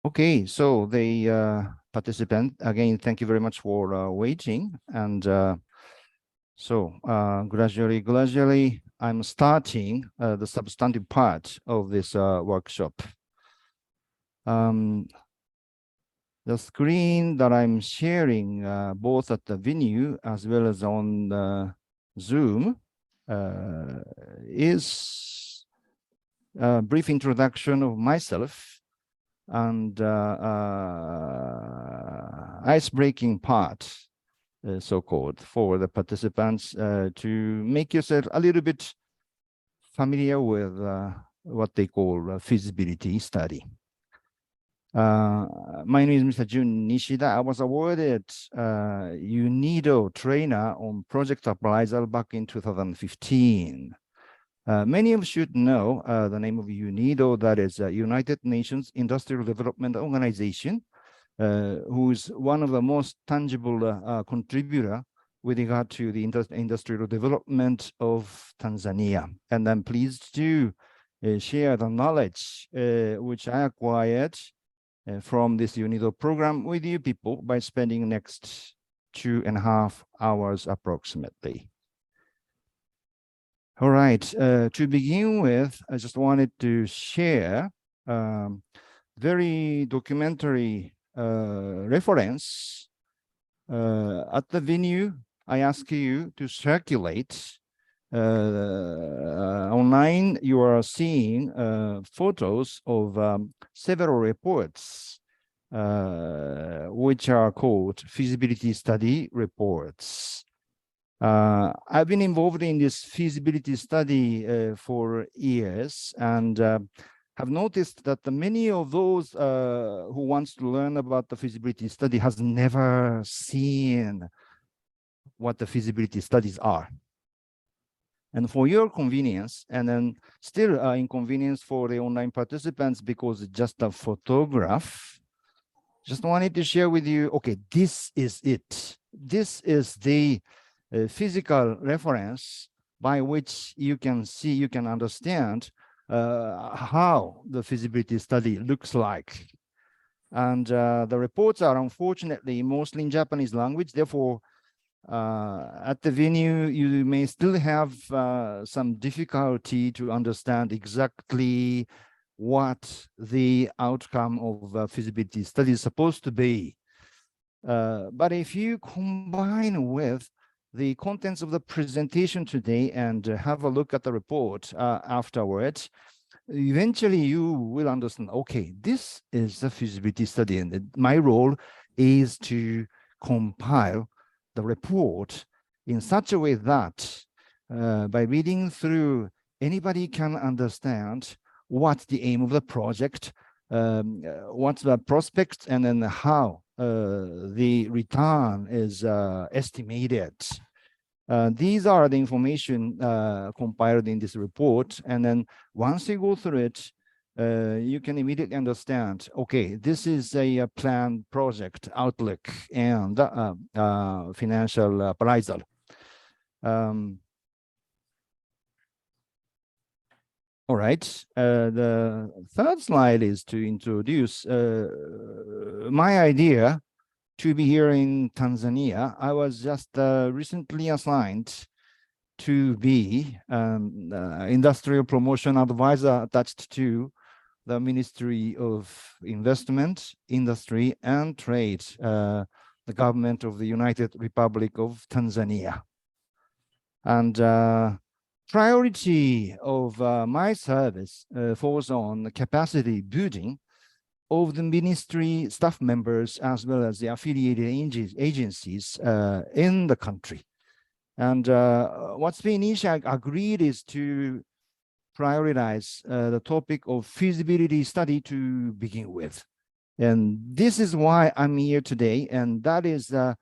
Okay, so the participant, again, thank you very much for waiting. And gradually, I'm starting the substantive part of this workshop. The screen that I'm sharing both at the venue as well as on Zoom is a brief introduction of myself and ice-breaking part, so-called, for the participants to make yourself a little bit familiar with what they call a feasibility study. My name is Mr. Jun Nishida. I was awarded UNIDO trainer on Project Appraisal back in 2015. Many of you should know the name of UNIDO, that is United Nations Industrial Development Organization, who is one of the most tangible contributor with regard to the industrial development of Tanzania. And I'm pleased to share the knowledge which I acquired from this UNIDO program with you people by spending next 2.5 hours approximately. All right, to begin with, I just wanted to share very documentary reference. At the venue, I ask you to circulate online. You are seeing photos of several reports which are called feasibility study reports. I've been involved in this feasibility study for years, and have noticed that many of those who wants to learn about the feasibility study has never seen what the feasibility studies are. And for your convenience, and then still inconvenience for the online participants because it's just a photograph, just wanted to share with you, okay, this is it. This is the physical reference by which you can see, you can understand how the feasibility study looks like. And the reports are unfortunately mostly in Japanese language. Therefore, at the venue, you may still have some difficulty to understand exactly what the outcome of feasibility study is supposed to be. But if you combine with the contents of the presentation today and have a look at the report afterwards, eventually you will understand, okay, this is a feasibility study, and my role is to compile the report in such a way that by reading through, anybody can understand what's the aim of the project, what's the prospects, and then how the return is estimated. These are the information compiled in this report. And then once you go through it, you can immediately understand, okay, this is a planned project outlook and financial appraisal. All right, the third slide is to introduce my idea to be here in Tanzania. I was just recently assigned to be industrial promotion advisor attached to the Ministry of Investment, Industry and Trade, the government of the United Republic of Tanzania. And priority of my service falls on capacity building of the ministry staff members as well as the affiliated agencies in the country. And what's been initially agreed is to prioritize the topic of feasibility study to begin with. And this is why I'm here today, and that is the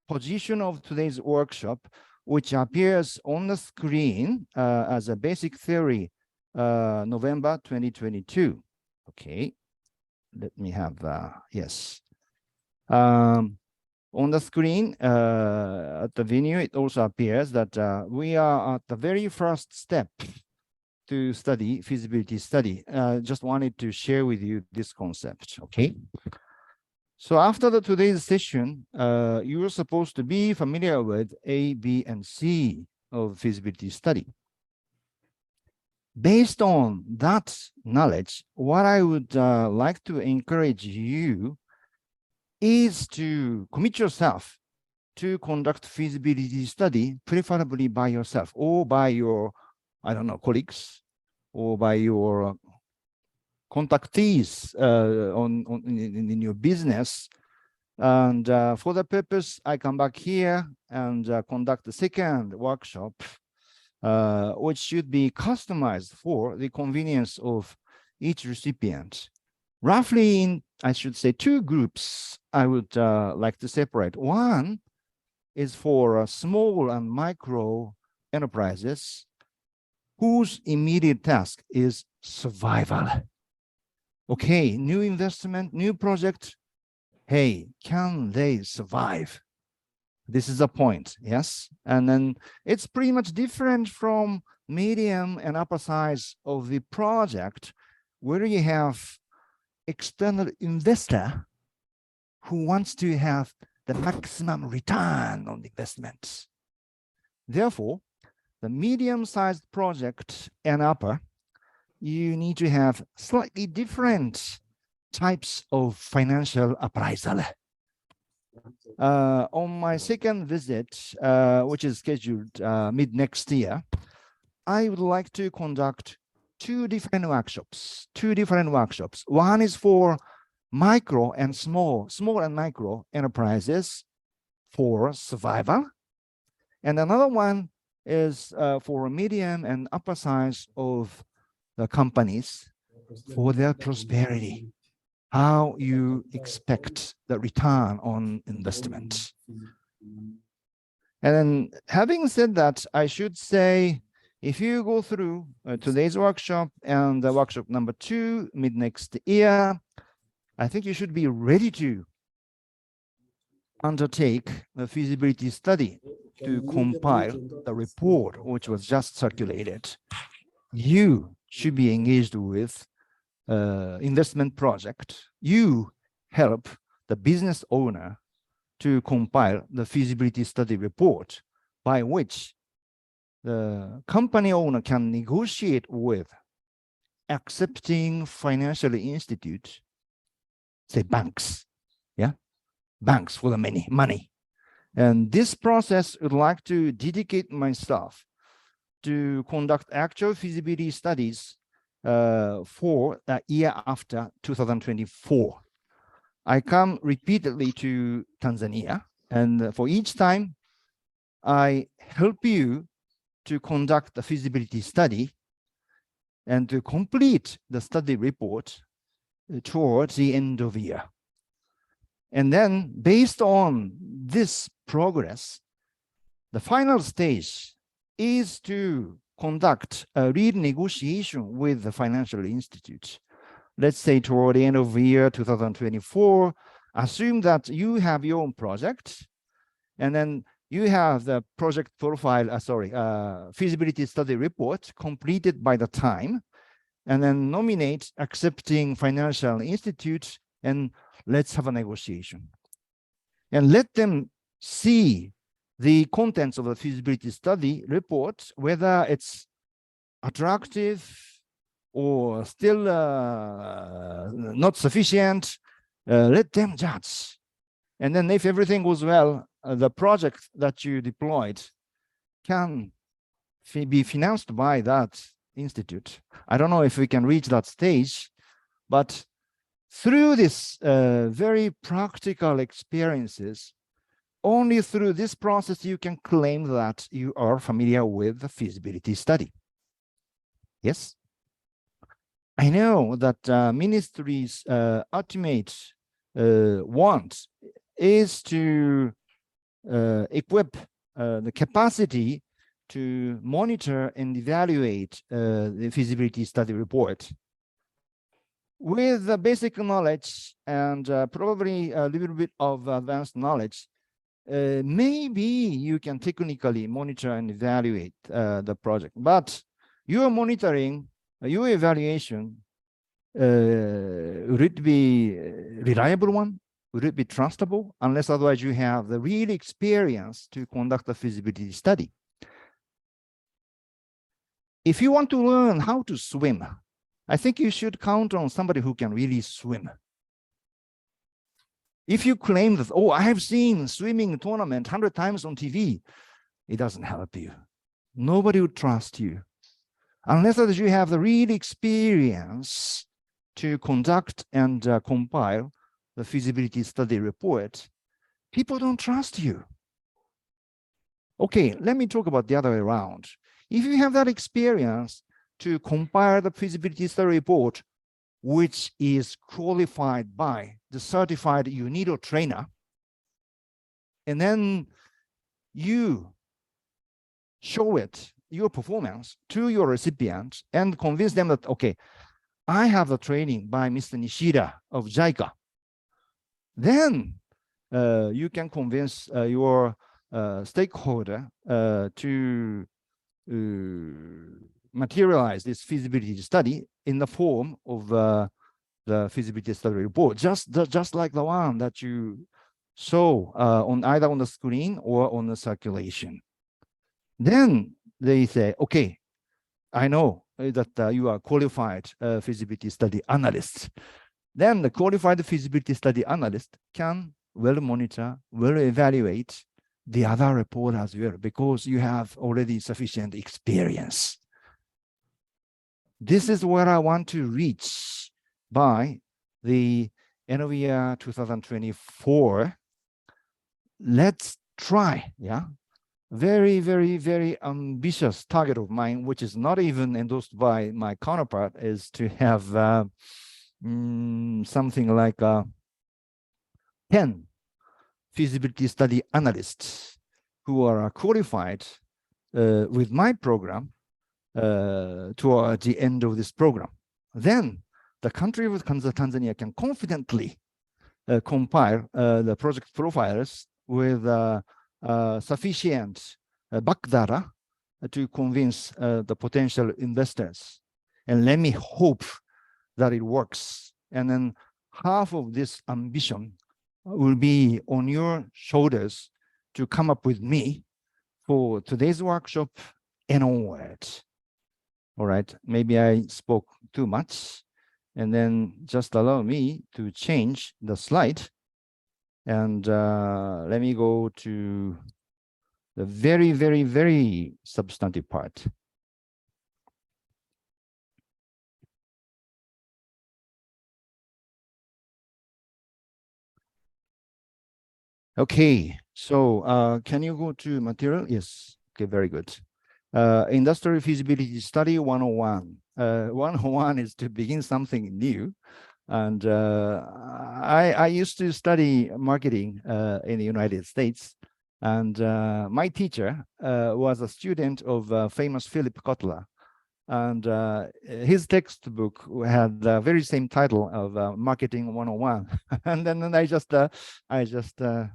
position of today's workshop, which appears on the screen as a basic theory, November 2022. Okay, let me have, yes. On the screen at the venue, it also appears that we are at the very first step to study feasibility study. Just wanted to share with you this concept, okay? So after today's session, you are supposed to be familiar with A, B, and C of feasibility study. Based on that knowledge, what I would like to encourage you is to commit yourself to conduct feasibility study, preferably by yourself or by your, I don't know, colleagues or by your contactees in your business. And for the purpose, I come back here and conduct the second workshop, which should be customized for the convenience of each recipient. Roughly in, I should say, two groups I would like to separate. One is for small and micro enterprises whose immediate task is survival. Okay, new investment, new project. Hey, can they survive? This is the point, yes? And then it's pretty much different from medium and upper size of the project, where you have external investor who wants to have the maximum return on the investment. Therefore, the medium-sized project and upper, you need to have slightly different types of financial appraisal. On my second visit, which is scheduled mid-next year, I would like to conduct two different workshops. One is for micro and small and micro enterprises for survival. And another one is for medium and upper size of the companies for their prosperity. How you expect the return on investment. And then having said that, I should say, if you go through today's workshop and the workshop number 2 mid-next year, I think you should be ready to undertake the feasibility study to compile the report which was just circulated. You should be engaged with investment project. You help the business owner to compile the feasibility study report by which the company owner can negotiate with accepting financial institute, say banks, yeah, banks for the money. And this process would like to dedicate myself to conduct actual feasibility studies for the year after 2024. I come repeatedly to Tanzania, and for each time, I help you to conduct the feasibility study and to complete the study report towards the end of the year. And then based on this progress, the final stage is to conduct a renegotiation with the financial institute. Let's say toward the end of the year 2024, assume that you have your own project, and then you have the project profile, feasibility study report completed by the time, and then nominate accepting financial institute, and let's have a negotiation. And let them see the contents of the feasibility study report, whether it's attractive or still not sufficient. Let them judge. And then if everything goes well, the project that you deployed can be financed by that institute. I don't know if we can reach that stage, but through this very practical experiences, only through this process you can claim that you are familiar with the feasibility study. Yes? I know that ministry's ultimate want is to equip the capacity to monitor and evaluate the feasibility study report. With the basic knowledge and probably a little bit of advanced knowledge, maybe you can technically monitor and evaluate the project. But your monitoring, your evaluation, would it be a reliable one? Would it be trustable? Unless otherwise you have the real experience to conduct a feasibility study. If you want to learn how to swim, I think you should count on somebody who can really swim. If you claim that, oh, I have seen swimming tournament 100 times on TV, it doesn't help you. Nobody would trust you. Unless you have the real experience to conduct and compile the feasibility study report, people don't trust you. Okay, let me talk about the other way around. If you have that experience to compile the feasibility study report, which is qualified by the certified UNIDO trainer, and then you show it, your performance, to your recipient and convince them that, okay, I have the training by Mr. Nishida of JICA, then you can convince your stakeholder to materialize this feasibility study in the form of the feasibility study report, just like the one that you saw on either on the screen or on the circulation. Then they say, okay, I know that you are qualified feasibility study analysts. Then the qualified feasibility study analyst can well monitor, well evaluate the other report as well, because you have already sufficient experience. This is where I want to reach by the end of year 2024. Let's try, yeah. Very, very, very ambitious target of mine, which is not even endorsed by my counterpart, is to have something like 10 feasibility study analysts who are qualified with my program toward the end of this program. Then the country of Tanzania can confidently compile the project profiles with sufficient back data to convince the potential investors. And let me hope that it works. And then half of this ambition will be on your shoulders to come up with me for today's workshop and onwards. All right, maybe I spoke too much, and then just allow me to change the slide. And let me go to the very, very, very substantive part. Okay, so can you go to material? Yes, okay, very good. Industrial feasibility study 101. 101 is to begin something new. And I used to study marketing in the United States. And my teacher was a student of famous Philip Kotler. And his textbook had the very same title of Marketing 101. And then I just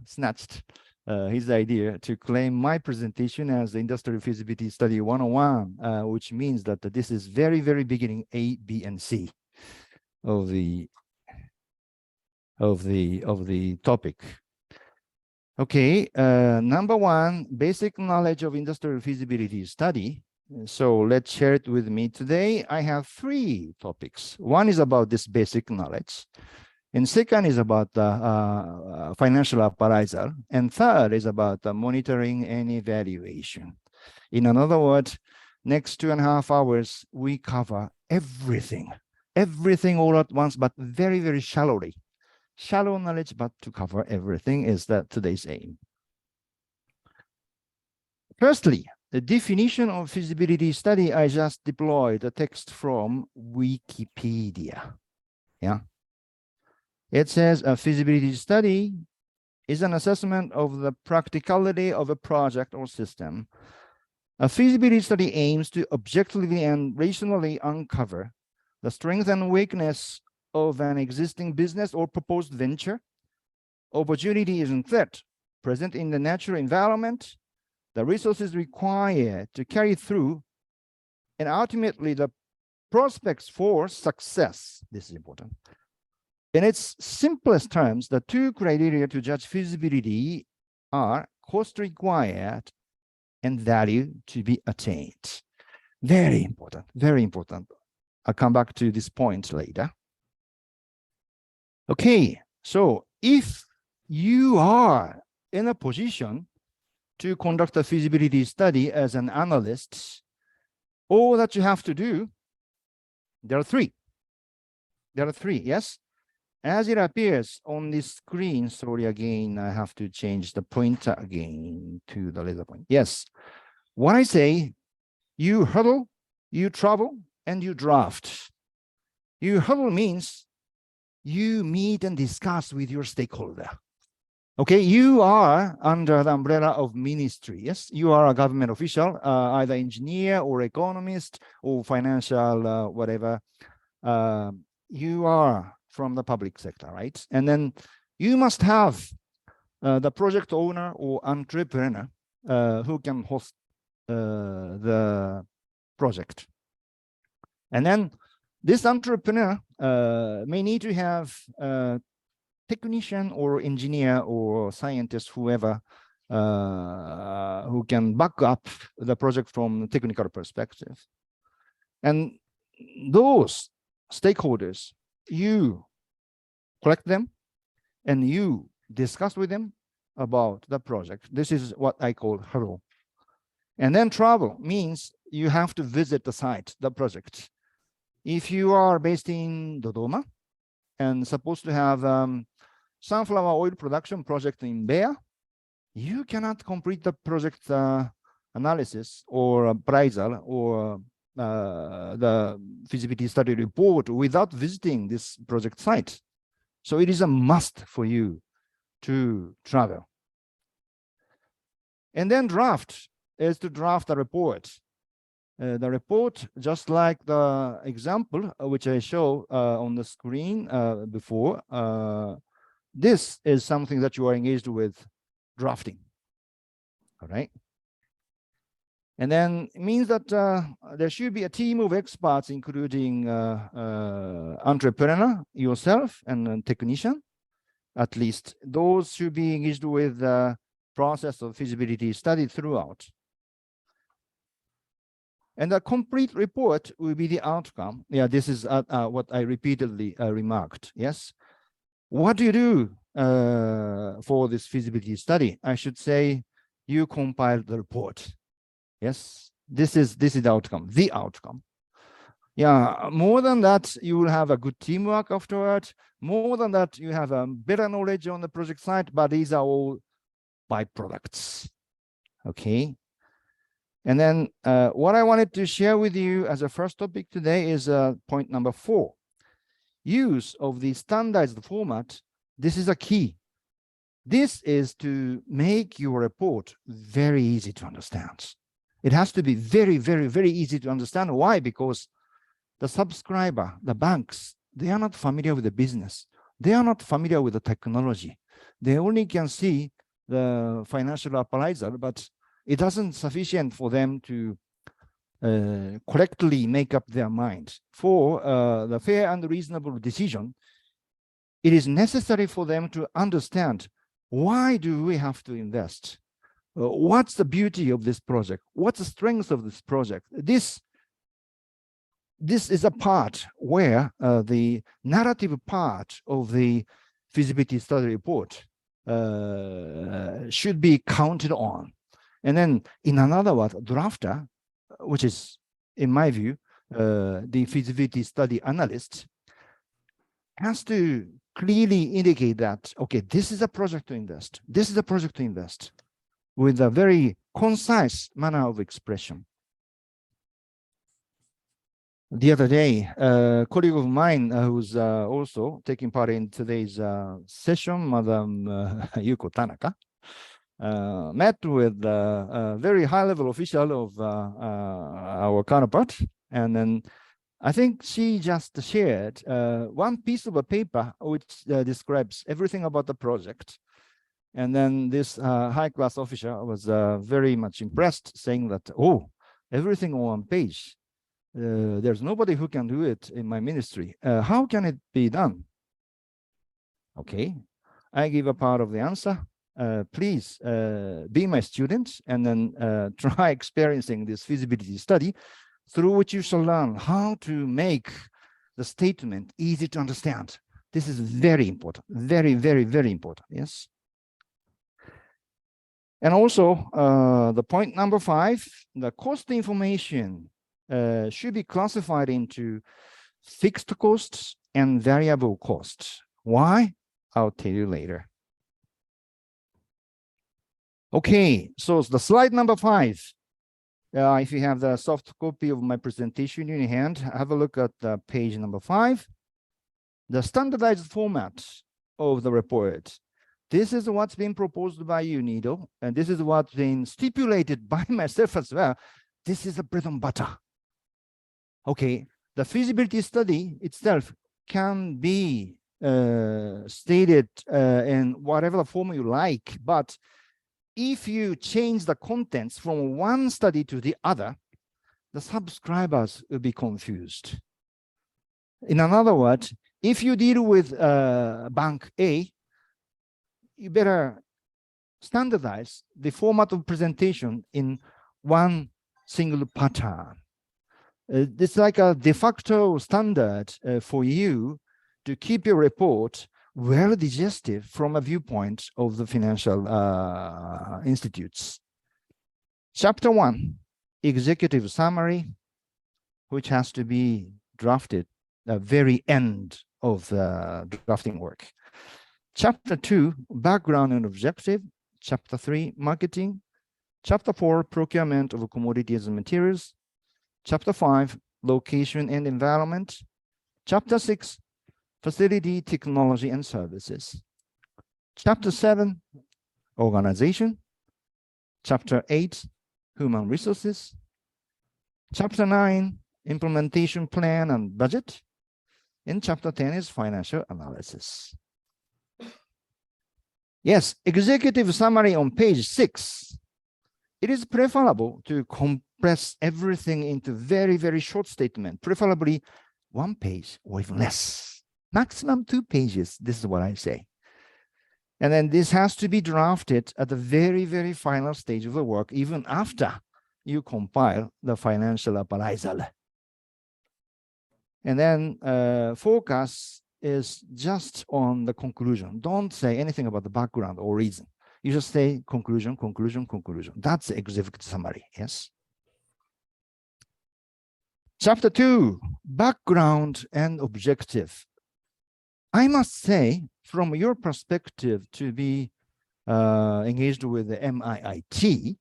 snatched his idea to claim my presentation as the Industrial Feasibility Study 101, which means that this is very, very beginning A, B, and C of the topic. Okay, number one, basic knowledge of industrial feasibility study. So let's share it with me today. I have 3 topics. One is about this basic knowledge, and second is about financial appraisal, and third is about monitoring and evaluation. In other words, next 2.5 hours, we cover everything all at once, but very, very shallowly. Shallow knowledge, but to cover everything is today's aim. Firstly, the definition of feasibility study, I just deployed a text from Wikipedia. Yeah. It says a feasibility study is an assessment of the practicality of a project or system. A feasibility study aims to objectively and rationally uncover the strength and weakness of an existing business or proposed venture, opportunities and threat present in the natural environment, the resources required to carry through and ultimately the prospects for success. This is important. In its simplest terms, the two criteria to judge feasibility are cost required and value to be attained. Very important, very important. I'll come back to this point later. Okay, so if you are in a position to conduct a feasibility study as an analyst, all that you have to do, there are three. There are three, yes? As it appears on the screen, sorry, again, I have to change the pointer again to the laser point. Yes, when I say you huddle, you travel, and you draft. You huddle means you meet and discuss with your stakeholder. Okay, you are under the umbrella of ministry. Yes, you are a government official, either engineer or economist or financial, whatever. You are from the public sector, right? And then you must have the project owner or entrepreneur who can host the project. And then this entrepreneur may need to have a technician or engineer or scientist, whoever, who can back up the project from a technical perspective. And those stakeholders, you collect them and you discuss with them about the project. This is what I call huddle. And then travel means you have to visit the site, the project. If you are based in Dodoma and supposed to have sunflower oil production project in Bear, you cannot complete the project analysis or appraisal or the feasibility study report without visiting this project site. So it is a must for you to travel. And then draft is to draft a report. The report, just like the example which I show on the screen before, this is something that you are engaged with drafting. All right. And then it means that there should be a team of experts, including entrepreneur, yourself, and a technician. At least those should be engaged with the process of feasibility study throughout. And the complete report will be the outcome. Yeah, this is what I repeatedly remarked. Yes. What do you do for this feasibility study? I should say you compile the report. Yes, this is the outcome, the outcome. Yeah, more than that, you will have a good teamwork afterward. More than that, you have a better knowledge on the project site, but these are all byproducts. Okay. And then what I wanted to share with you as a first topic today is point number 4. Use of the standardized format. This is a key. This is to make your report very easy to understand. It has to be very, very, very easy to understand. Why? Because the subscriber, the banks, they are not familiar with the business. They are not familiar with the technology. They only can see the financial appraisal, but it doesn't sufficient for them to correctly make up their mind. For the fair and reasonable decision, it is necessary for them to understand, why do we have to invest? What's the beauty of this project? What's the strength of this project? This is a part where the narrative part of the feasibility study report should be counted on. And then in another word, drafter, which is, in my view, the feasibility study analyst, has to clearly indicate that, okay, this is a project to invest. This is a project to invest, with a very concise manner of expression. The other day, a colleague of mine who's also taking part in today's session, Madam Yuko Tanaka, met with a very high-level official of our counterpart, and then I think she just shared one piece of a paper which describes everything about the project. And then this high-class official was very much impressed, saying that, oh, everything on one page. There's nobody who can do it in my ministry. How can it be done? Okay, I give a part of the answer. Please be my student and then try experiencing this feasibility study, through which you shall learn how to make the statement easy to understand. This is very important, very, very, very important, yes. And also, the point number 5, the cost information should be classified into fixed costs and variable costs. Why? I'll tell you later. Okay, so the slide number 5. If you have the soft copy of my presentation in your hand, have a look at the page number 5. The standardized format of the report. This is what's been proposed by UNIDO, and this is what's been stipulated by myself as well. This is the bread and butter. Okay, the feasibility study itself can be stated in whatever form you like, but if you change the contents from one study to the other, the subscribers will be confused. In other words, if you deal with Bank A, you better standardize the format of presentation in one single pattern. It's like a de facto standard for you to keep your report well digested from a viewpoint of the financial institutes. Chapter 1, executive summary, which has to be drafted at the very end of the drafting work. Chapter 2, background and objective. Chapter 3, marketing. Chapter 4, procurement of commodities and materials. Chapter 5, location and environment. Chapter 6, facility, technology, and services. Chapter 7, organization. Chapter 8, human resources. Chapter 9, implementation plan and budget. And Chapter 10 is financial analysis. Yes, executive summary on page 6. It is preferable to compress everything into very, very short statement, preferably 1 page or even less. Maximum 2 pages, this is what I say. And then this has to be drafted at the very, very final stage of the work, even after you compile the financial appraisal. And then focus is just on the conclusion. Don't say anything about the background or reason. You just say conclusion, conclusion, conclusion. That's the executive summary, yes? Chapter 2, background and objective. I must say, from your perspective to be engaged with the MIIT,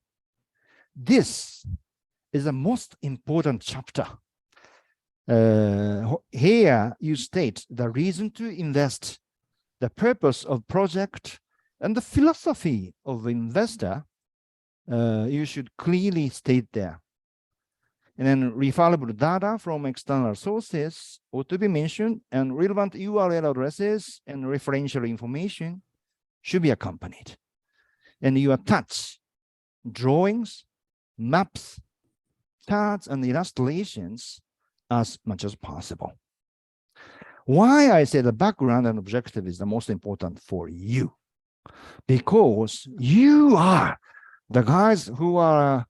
this is the most important chapter. Here you state the reason to invest, the purpose of project, and the philosophy of the investor. You should clearly state there. And then referable data from external sources ought to be mentioned, and relevant URL addresses and referential information should be accompanied. And you attach drawings, maps, charts, and illustrations as much as possible. Why I say the background and objective is the most important for you? Because you are the guys who are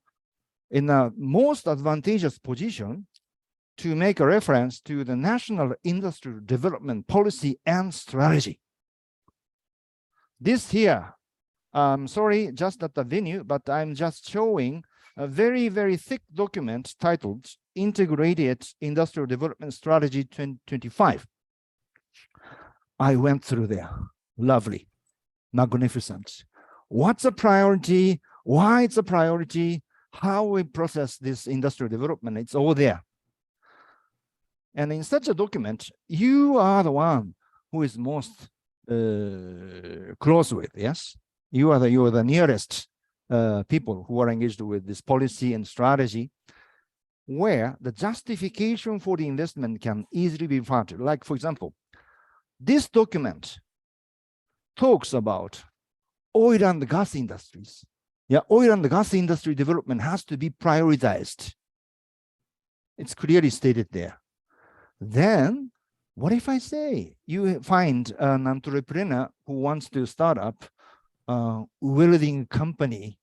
in the most advantageous position to make a reference to the national industrial development policy and strategy. This here, I'm sorry, just at the venue, but I'm just showing a very, very thick document titled Integrated Industrial Development Strategy 2025. I went through there. Lovely, magnificent. What's a priority? Why it's a priority? How we process this industrial development, it's all there. And in such a document, you are the one who is most close with, yes? You are the nearest people who are engaged with this policy and strategy, where the justification for the investment can easily be found. Like, for example, this document talks about oil and gas industries. Yeah, oil and gas industry development has to be prioritized. It's clearly stated there. Then, what if I say you find an entrepreneur who wants to start up a welding company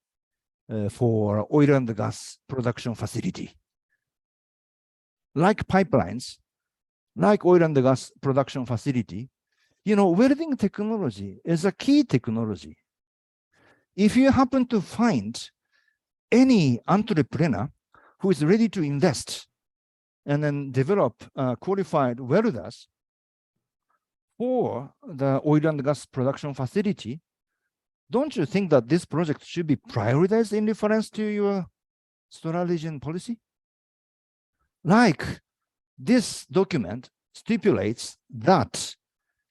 for oil and gas production facility? Like pipelines, like oil and gas production facility, welding technology is a key technology. If you happen to find any entrepreneur who is ready to invest and then develop qualified welders for the oil and gas production facility, don't you think that this project should be prioritized in reference to your strategy and policy? Like this document stipulates that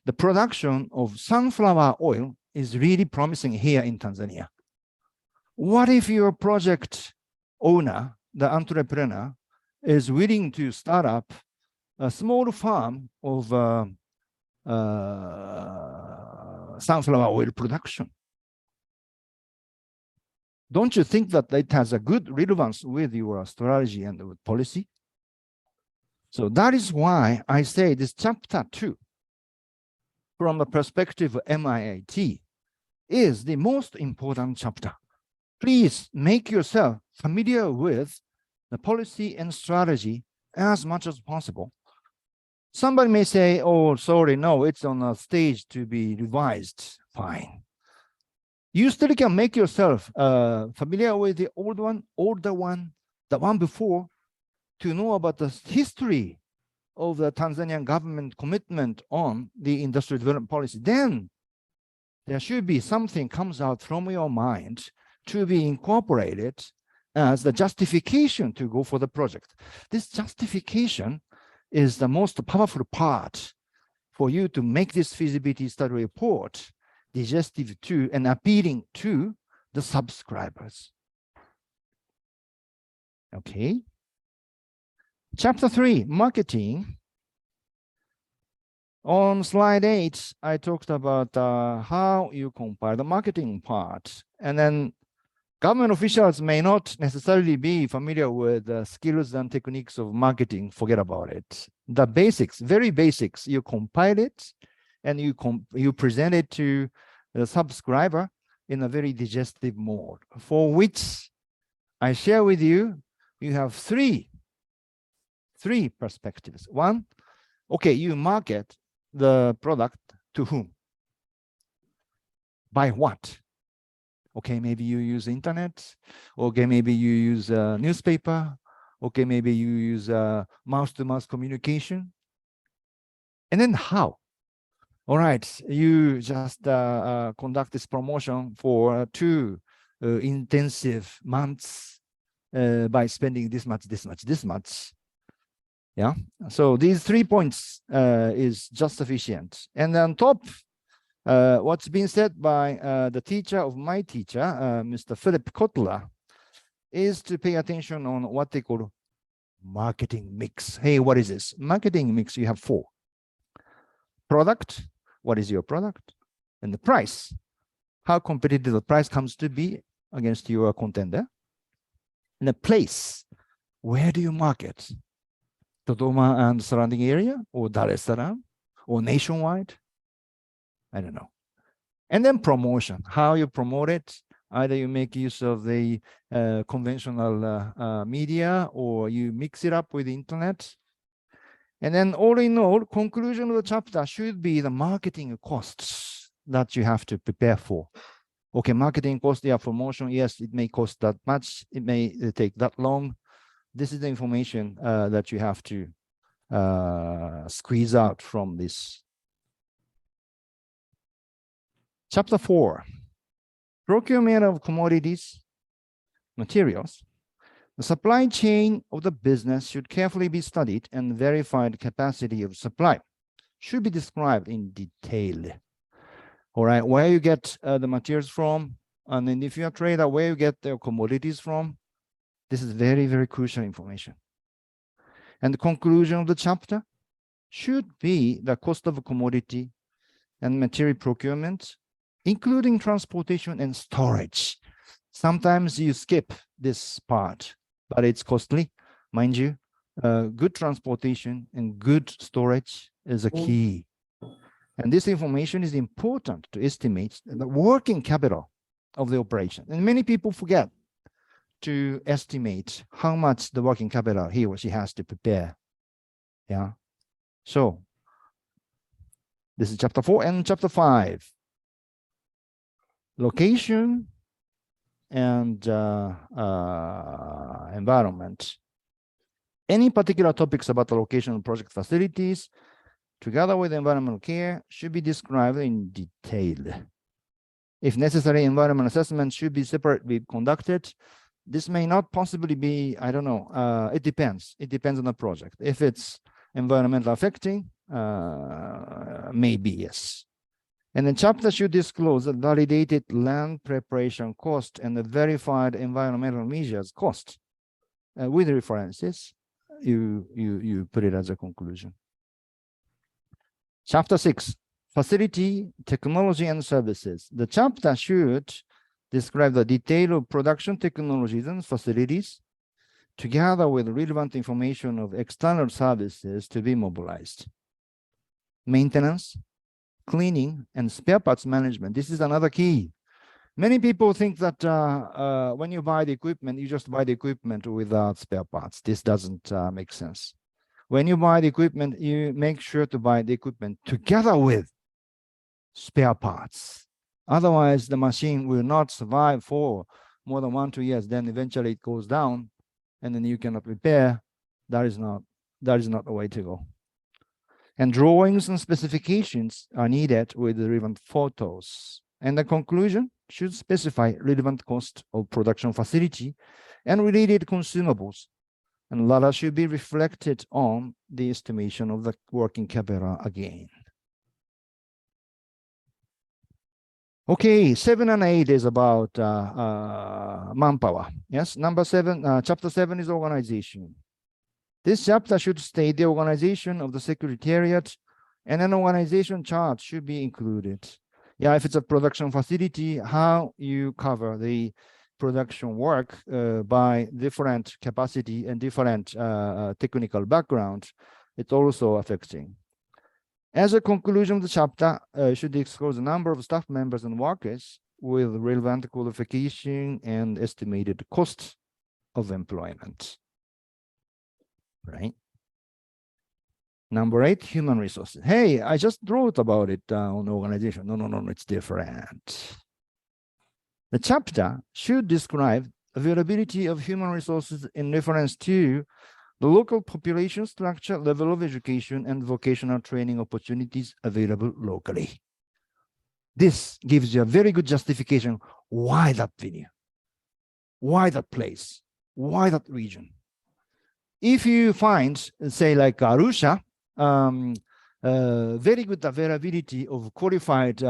the production of sunflower oil is really promising here in Tanzania. What if your project owner, the entrepreneur, is willing to start up a small farm of sunflower oil production? Don't you think that it has a good relevance with your strategy and with policy? So that is why I say this chapter 2, from the perspective of MIIT, is the most important chapter. Please make yourself familiar with the policy and strategy as much as possible. Somebody may say, oh, sorry, no, it's on a stage to be revised. Fine. You still can make yourself familiar with the older one, the one before, to know about the history of the Tanzanian government commitment on the industrial development policy. Then there should be something comes out from your mind to be incorporated as the justification to go for the project. This justification is the most powerful part for you to make this feasibility study report digestive to and appealing to the subscribers. Okay. Chapter 3, marketing. On slide 8, I talked about how you compile the marketing part. And then government officials may not necessarily be familiar with the skills and techniques of marketing. Forget about it. The basics, very basics, you compile it and you present it to the subscriber in a very digestive mode, for which I share with you, you have three perspectives. One, okay, you market the product to whom? By what? Okay, maybe you use internet. Okay, maybe you use a newspaper. Okay, maybe you use mouth-to-mouth communication. And then how? All right, you just conduct this promotion for 2 intensive months by spending this much. Yeah, so these 3 points is just sufficient. And then on top, what's been said by the teacher of my teacher, Mr. Philip Kotler, is to pay attention on what they call marketing mix. Hey, what is this? Marketing mix, you have 4. Product, what is your product? And the price, how competitive the price comes to be against your contender. And the place, where do you market? Dodoma and surrounding area, or Dar es Salaam, or nationwide? I don't know. And then promotion, how you promote it. Either you make use of the conventional media, or you mix it up with the internet. And then all in all, conclusion of the chapter should be the marketing costs that you have to prepare for. Okay, marketing cost, yeah, promotion, yes, it may cost that much. It may take that long. This is the information that you have to squeeze out from this. Chapter 4, procurement of commodities, materials. The supply chain of the business should carefully be studied, and verified capacity of supply should be described in detail. All right, where you get the materials from, and then if you're a trader, where you get the commodities from. This is very, very crucial information. And the conclusion of the chapter should be the cost of a commodity and material procurement, including transportation and storage. Sometimes you skip this part, but it's costly, mind you. good transportation and good storage is a key. And this information is important to estimate the working capital of the operation. And many people forget to estimate how much the working capital he or she has to prepare. Yeah. So this is chapter 4 and chapter 5. Location and environment. Any particular topics about the location of project facilities, together with environmental care, should be described in detail. If necessary, environmental assessment should be separately conducted. This may not possibly be, I don't know, it depends. It depends on the project. If it's environmental affecting, maybe yes. And the chapter should disclose the validated land preparation cost and the verified environmental measures cost. With references, you put it as a conclusion. Chapter 6, facility, technology, and services. The chapter should describe the detail of production technologies and facilities, together with relevant information of external services to be mobilized. Maintenance, cleaning, and spare parts management. This is another key. Many people think that when you buy the equipment, you just buy the equipment without spare parts. This doesn't make sense. When you buy the equipment, you make sure to buy the equipment together with spare parts. Otherwise, the machine will not survive for more than 1 to 2 years. Then eventually it goes down, and then you cannot repair. That is not the way to go. And drawings and specifications are needed with relevant photos. And the conclusion should specify relevant cost of production facility and related consumables. And latter should be reflected on the estimation of the working capital again. Okay, 7 and 8 is about manpower. Yes, number 7, chapter 7 is organization. This chapter should state the organization of the secretariat, and an organization chart should be included. Yeah, if it's a production facility, how you cover the production work by different capacity and different technical background, it's also affecting. As a conclusion of the chapter, should disclose the number of staff members and workers with relevant qualification and estimated cost of employment. Right? Number 8, human resources. Hey, I just wrote about it on organization. No, it's different. The chapter should describe availability of human resources in reference to the local population structure, level of education, and vocational training opportunities available locally. This gives you a very good justification. Why that venue? Why that place? Why that region? If you find, say, like Arusha, very good availability of qualified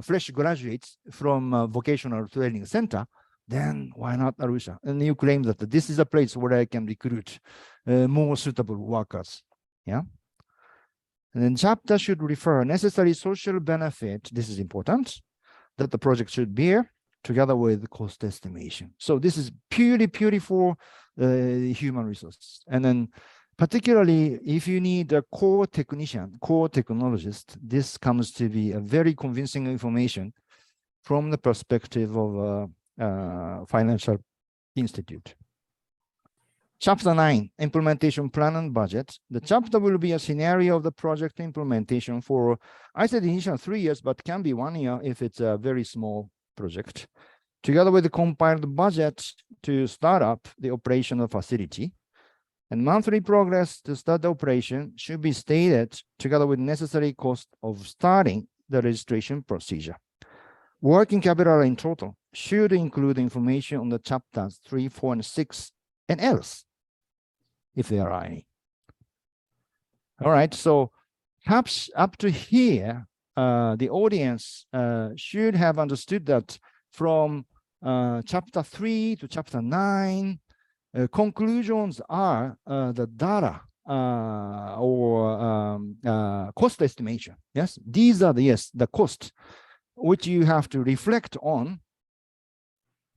fresh graduates from vocational training center, then why not Arusha? And you claim that this is a place where I can recruit more suitable workers. Yeah. And then chapter should refer necessary social benefit. This is important, that the project should bear together with cost estimation. So this is purely for human resources. And then particularly if you need a core technician, core technologist, this comes to be a very convincing information from the perspective of financial institute. Chapter 9, implementation plan and budget. The chapter will be a scenario of the project implementation for, I said initial 3 years, but can be 1 year if it's a very small project, together with the compiled budget to start up the operational facility. And monthly progress to start the operation should be stated together with necessary cost of starting the registration procedure. Working capital in total should include information on the chapters 3, 4, and 6, and else, if there are any. All right, so perhaps up to here, the audience should have understood that from chapter 3 to chapter 9, conclusions are the data or cost estimation. Yes, these are the cost which you have to reflect on.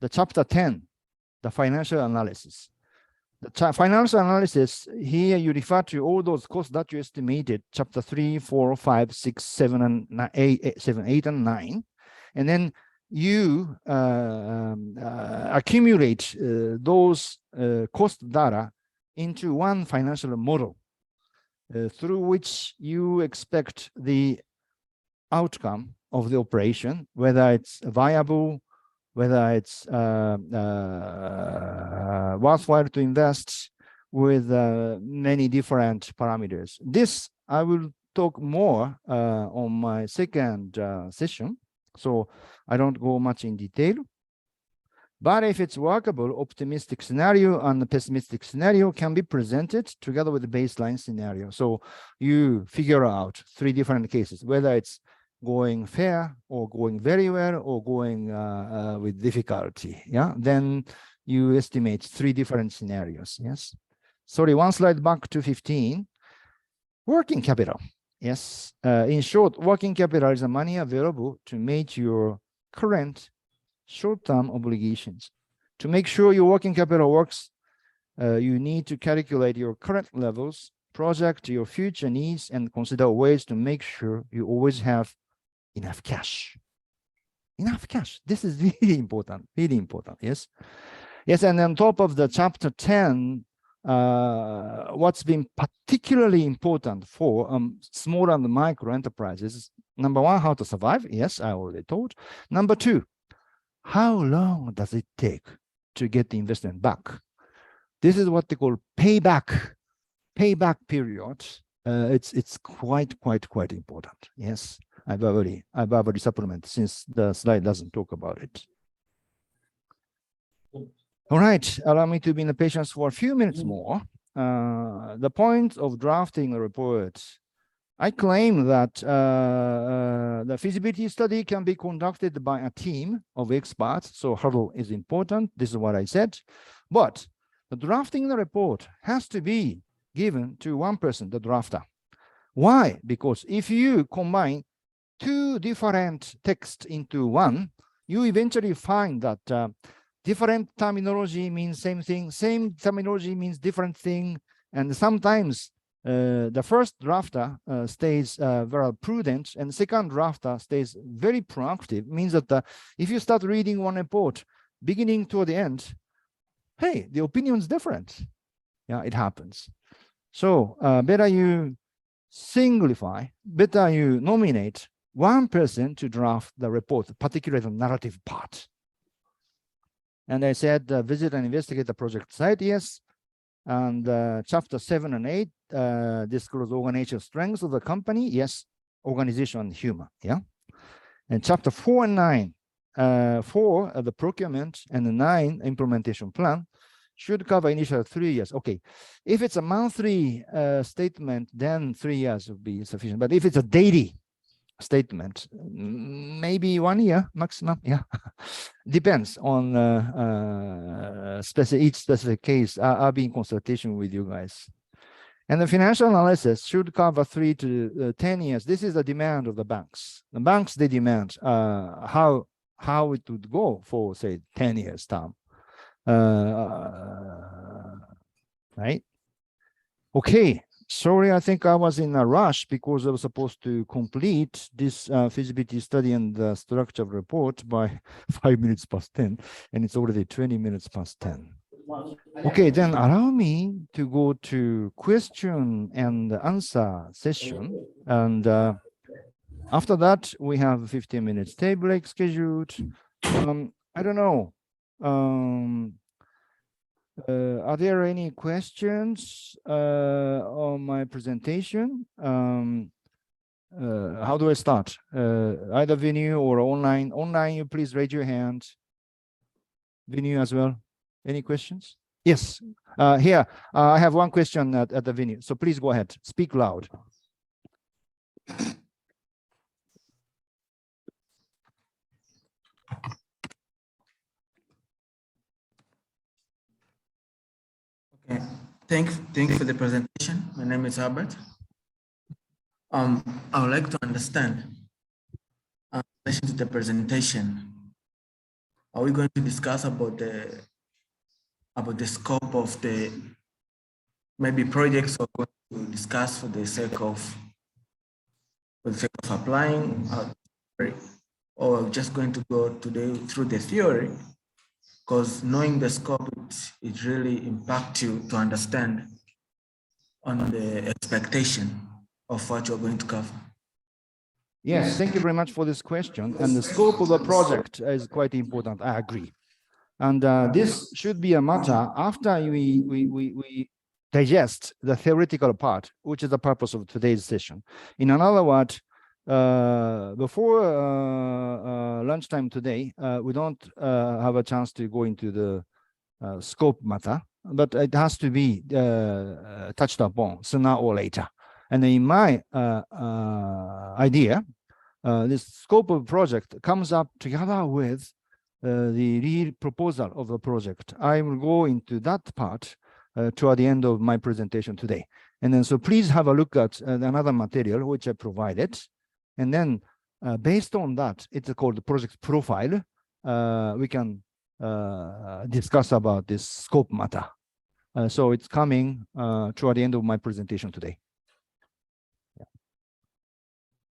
The chapter 10, the financial analysis. The financial analysis, here you refer to all those costs that you estimated, chapter 3, 4, 5, 6, 7, and 8, 7, 8, and 9. And then you accumulate those cost data into one financial model through which you expect the outcome of the operation, whether it's viable, whether it's worthwhile to invest with many different parameters. This I will talk more on my second session, so I don't go much in detail. But if it's workable, optimistic scenario and the pessimistic scenario can be presented together with the baseline scenario. So you figure out 3 different cases, whether it's going fair or going very well or going with difficulty. Yeah, then you estimate 3 different scenarios. Yes. Sorry, one slide back to 15. Working capital. Yes. In short, working capital is the money available to meet your current short-term obligations. To make sure your working capital works, you need to calculate your current levels, project your future needs, and consider ways to make sure you always have enough cash. Enough cash. This is really important, yes. Yes, and on top of the chapter 10, what's been particularly important for small and micro enterprises, number 1, how to survive. Yes, I already told. Number 2, how long does it take to get the investment back? This is what they call payback period. It's quite important. Yes, I've already supplement since the slide doesn't talk about it. All right, allow me to be in the patience for a few minutes more. The point of drafting a report. I claim that the feasibility study can be conducted by a team of experts, so hurdle is important. This is what I said. But the drafting the report has to be given to one person, the drafter. Why? Because if you combine 2 different texts into one, you eventually find that different terminology means same thing, same terminology means different thing, and sometimes the first drafter stays very prudent, and the second drafter stays very proactive. Means that if you start reading one report, beginning to the end, hey, the opinion is different. Yeah, it happens. So better you simplify, better you nominate one person to draft the report, particularly the narrative part. And I said, visit and investigate the project site, yes. And chapter 7 and 8 disclose organizational strengths of the company, yes, organization and humor, yeah. And chapter 4 and 9, 4 the procurement, and the 9 implementation plan should cover initial 3 years. Okay, if it's a monthly statement, then 3 years would be sufficient. But if it's a daily statement, maybe 1 year maximum, yeah. Depends on each specific case. I'll be in consultation with you guys. And the financial analysis should cover 3 to 10 years. This is the demand of the banks. The banks, they demand how it would go for, say, 10 years term. Right? Okay. Sorry, I think I was in a rush because I was supposed to complete this feasibility study and the structure report by 5 minutes past 10, and it's already 20 minutes past 10. Okay, then allow me to go to question and answer session. And after that, we have 15 minutes table break scheduled. I don't know. Are there any questions on my presentation? How do I start? Either venue or online? Online, you please raise your hand. Venue as well. Any questions? Yes. Here, I have one question at the venue. So please go ahead. Speak loud. Okay. Thanks for the presentation. My name is Albert. I would like to understand in relation to the presentation. Are we going to discuss about the about the scope of the maybe projects we're going to discuss for the sake of applying, or just going to go today through the theory, because knowing the scope, it really impacts you to understand on the expectation of what you're going to cover. Yes, thank you very much for this question. And the scope of the project is quite important. I agree. And this should be a matter after we digest the theoretical part, which is the purpose of today's session. In other words, before lunchtime today, we don't have a chance to go into the scope matter, but it has to be touched upon sooner or later. And in my idea, this scope of project comes up together with the real proposal of the project. I will go into that part toward the end of my presentation today. And then, so please have a look at another material which I provided. And then based on that, it's called the project profile. We can discuss about this scope matter. So it's coming toward the end of my presentation today.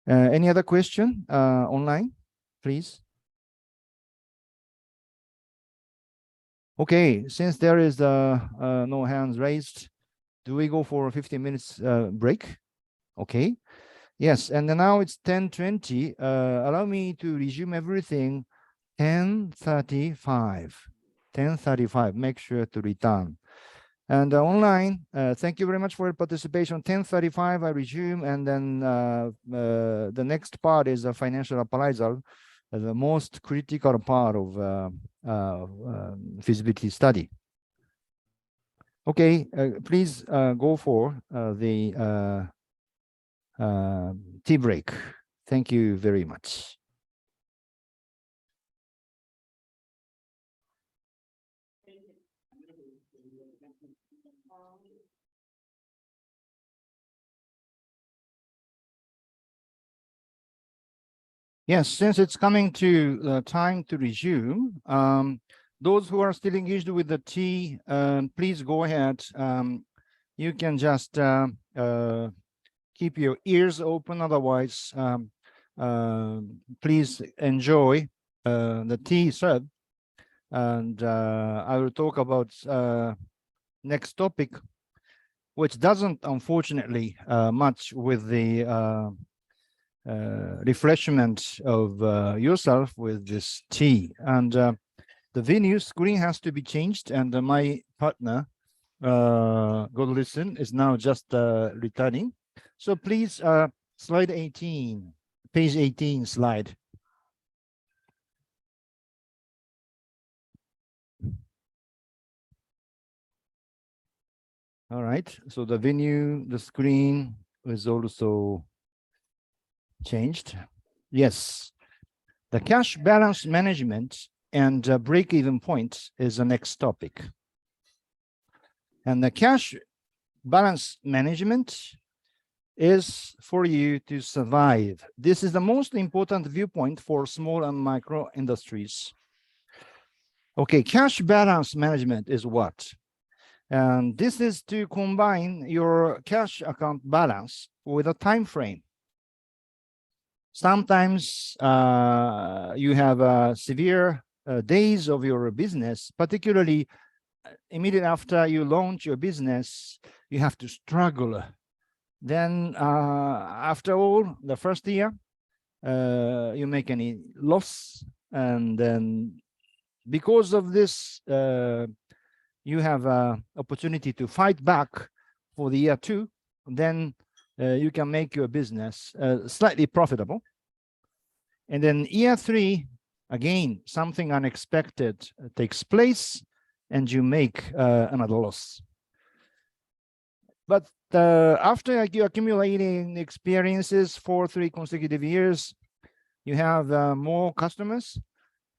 Any other question online, please? Okay, since there is no hands raised, do we go for a 15 minutes break? Okay, yes, and then now it's 10:20. Allow me to resume everything 10:35. 10:35, make sure to return. And online, thank you very much for your participation. 10:35, I resume, and then the next part is a financial appraisal, the most critical part of feasibility study. Okay, please go for the tea break. Thank you very much. Yes, since it's coming to time to resume, those who are still engaged with the tea, please go ahead. You can just keep your ears open. Otherwise, please enjoy the tea served. And I will talk about next topic, which doesn't, unfortunately, much with the refreshment of yourself with this tea. And the venue screen has to be changed, and my partner, Godlisten, is now just returning. So please, slide 18, page 18 slide. All right, so the venue, the screen is also changed. Yes, the cash balance management and break-even point is the next topic. And the cash balance management is for you to survive. This is the most important viewpoint for small and micro industries. Okay, cash balance management is what? And this is to combine your cash account balance with a time frame. Sometimes you have severe days of your business, particularly immediately after you launch your business, you have to struggle. Then after all, the first year, you make any loss. And then because of this, you have an opportunity to fight back for the year 2. Then you can make your business slightly profitable. And then year 3, again, something unexpected takes place and you make another loss. But after you accumulating experiences for 3 consecutive years, you have more customers,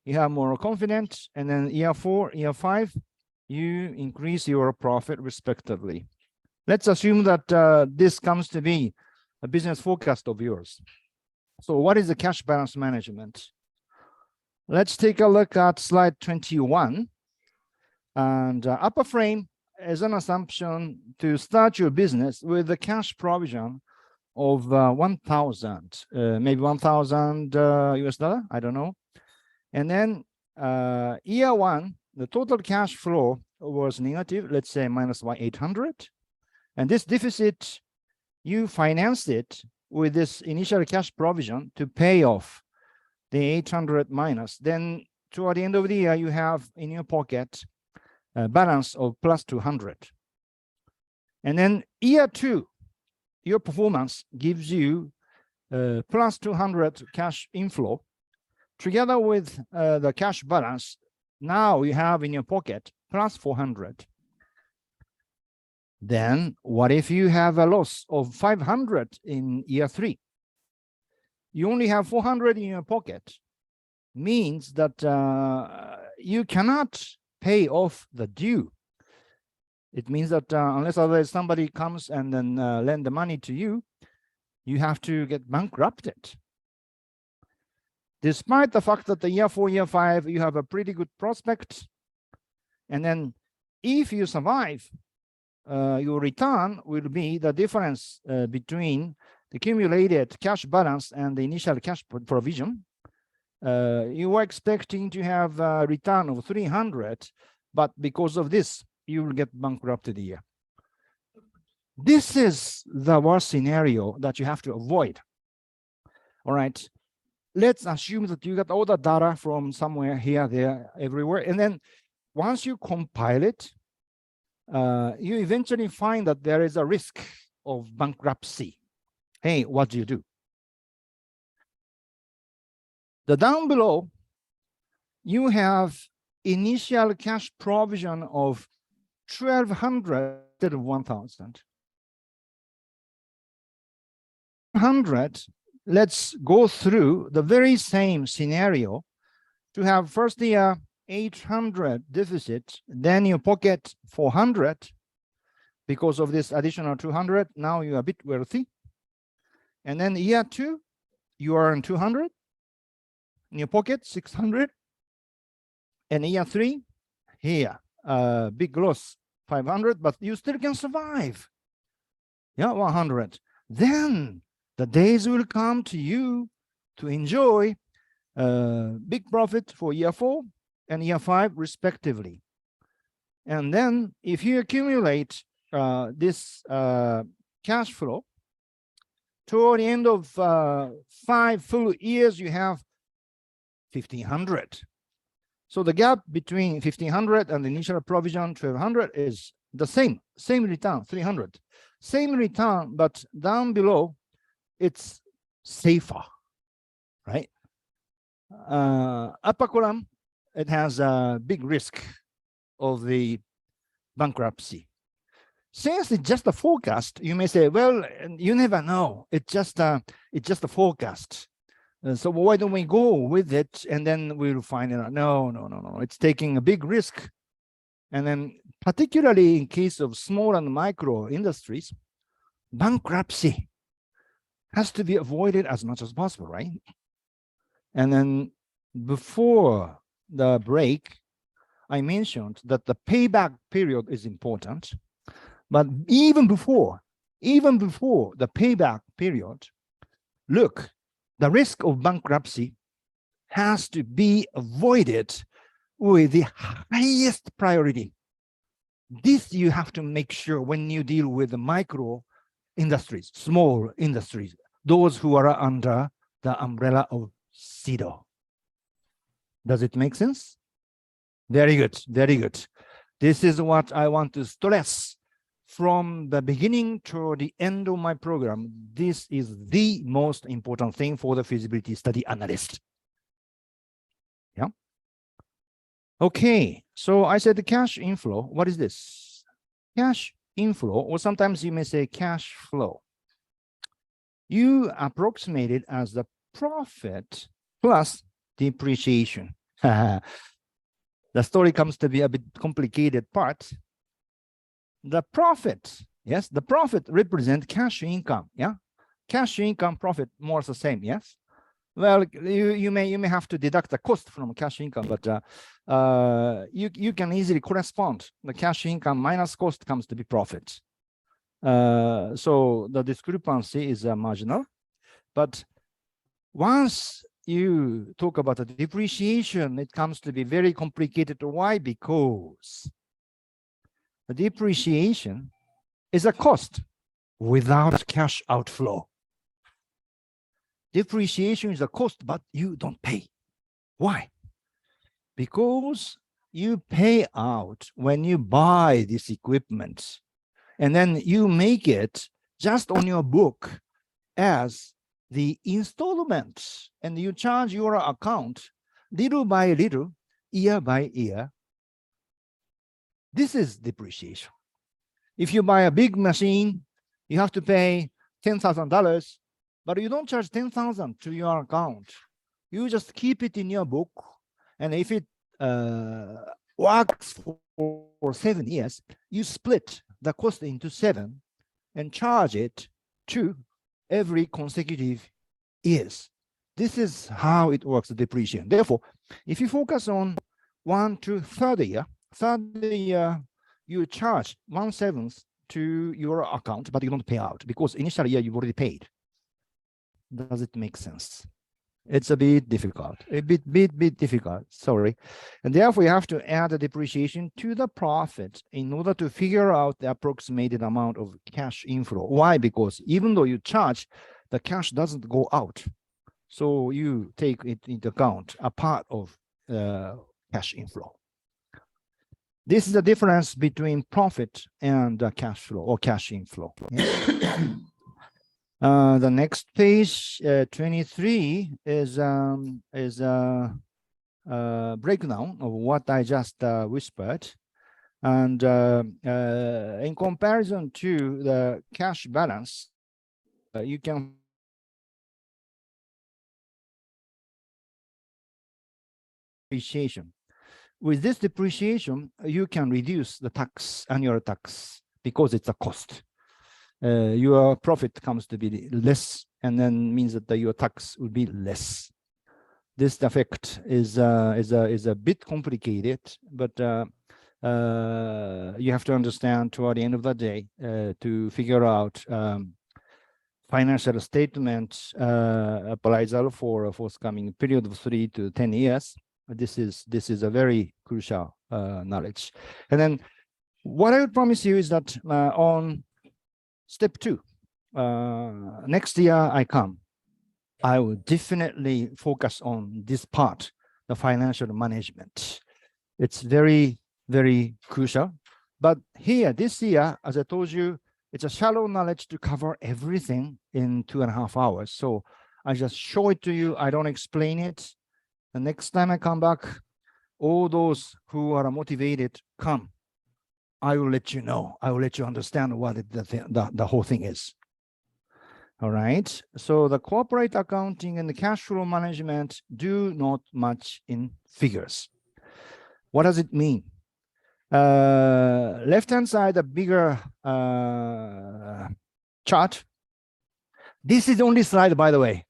you have more confidence, and then year 4, year 5, you increase your profit respectively. Let's assume that this comes to be a business forecast of yours. So what is the cash balance management? Let's take a look at slide 21. And upper frame is an assumption to start your business with the cash provision of 1,000, maybe 1,000 US dollar, I don't know. And then year one, the total cash flow was negative, let's say minus 800. And this deficit, you financed it with this initial cash provision to pay off the 800 minus. Then toward the end of the year, you have in your pocket a balance of plus 200. And then year two, your performance gives you plus 200 cash inflow. Together with the cash balance, now you have in your pocket plus 400. Then what if you have a loss of 500 in year three? You only have 400 in your pocket. Means that you cannot pay off the due. It means that unless otherwise somebody comes and then lend the money to you, you have to get bankrupted. Despite the fact that the year 4, year 5, you have a pretty good prospect. And then if you survive, your return will be the difference between the accumulated cash balance and the initial cash provision. You were expecting to have a return of 300, but because of this, you will get bankrupted here. This is the worst scenario that you have to avoid. All right. Let's assume that you got all the data from somewhere here, there, everywhere. And then once you compile it, you eventually find that there is a risk of bankruptcy. Hey, what do you do? The down below, you have initial cash provision of 1,200 instead of 1,000. 100, let's go through the very same scenario to have first year 800 deficit, then you pocket 400 because of this additional 200. Now you're a bit wealthy. And then year two, you earn 200 in your pocket, 600. And year three, here, big loss, 500, but you still can survive. Yeah, 100. Then the days will come to you to enjoy big profit for year 4 and year 5 respectively. And then if you accumulate this cash flow, toward the end of 5 full years, you have 1,500. So the gap between 1,500 and the initial provision 1,200 is the same return, 300. Same return, but down below, it's safer, right? Upper column, it has a big risk of the bankruptcy. Since it's just a forecast, you may say, well, you never know. It's just a forecast. So why don't we go with it and then we'll find it out? No. It's taking a big risk. And then particularly in case of small and micro industries, bankruptcy has to be avoided as much as possible, right? And then before the break, I mentioned that the payback period is important. But even before the payback period, look, the risk of bankruptcy has to be avoided with the highest priority. This you have to make sure when you deal with the micro industries, small industries, those who are under the umbrella of CEDAW. Does it make sense? Very good, very good. This is what I want to stress from the beginning to the end of my program. This is the most important thing for the feasibility study analyst. Yeah. Okay, so I said the cash inflow. What is this? Cash inflow, or sometimes you may say cash flow. You approximate it as the profit plus depreciation. The story comes to be a bit complicated part. The profit, yes, the profit represents cash income, yeah? Cash income, profit, more or less the same, yes? Well, you may have to deduct the cost from cash income, but you can easily correspond the cash income minus cost comes to be profit. So the discrepancy is marginal, but once you talk about the depreciation, it comes to be very complicated. Why? Because the depreciation is a cost without cash outflow. Depreciation is a cost, but you don't pay. Why? Because you pay out when you buy this equipment, and then you make it just on your book as the installments, and you charge your account little by little, year by year. This is depreciation. If you buy a big machine, you have to pay $10,000, but you don't charge $10,000 to your account. You just keep it in your book, and if it works for 7 years, you split the cost into 7 and charge it to every consecutive years. This is how it works, the depreciation. Therefore, if you focus on 1 to 3rd year, you charge 1/7 to your account, but you don't pay out because initial year you've already paid. Does it make sense? It's a bit difficult, a bit difficult, sorry. And therefore, you have to add the depreciation to the profit in order to figure out the approximated amount of cash inflow. Why? Because even though you charge, the cash doesn't go out. So you take it into account, a part of cash inflow. This is the difference between profit and cash flow or cash inflow. Yeah. The next page, 23, is a breakdown of what I just whispered. And in comparison to the cash balance, you can depreciation. With this depreciation, you can reduce the tax, annual tax, because it's a cost. Your profit comes to be less, and then means that your tax will be less. This effect is a bit complicated, but you have to understand toward the end of the day to figure out financial statement appraisal for a forthcoming period of 3 to 10 years. This is a very crucial knowledge. And then what I would promise you is that on step 2, next year I will definitely focus on this part, the financial management. It's very, very crucial. But here, this year, as I told you, it's a shallow knowledge to cover everything in 2.5 hours. So I just show it to you. I don't explain it. The next time I come back, all those who are motivated, come. I will let you know. I will let you understand what the whole thing is. All right. So the corporate accounting and the cash flow management do not match in figures. What does it mean? Left-hand side, a bigger chart. This is the only slide, by the way,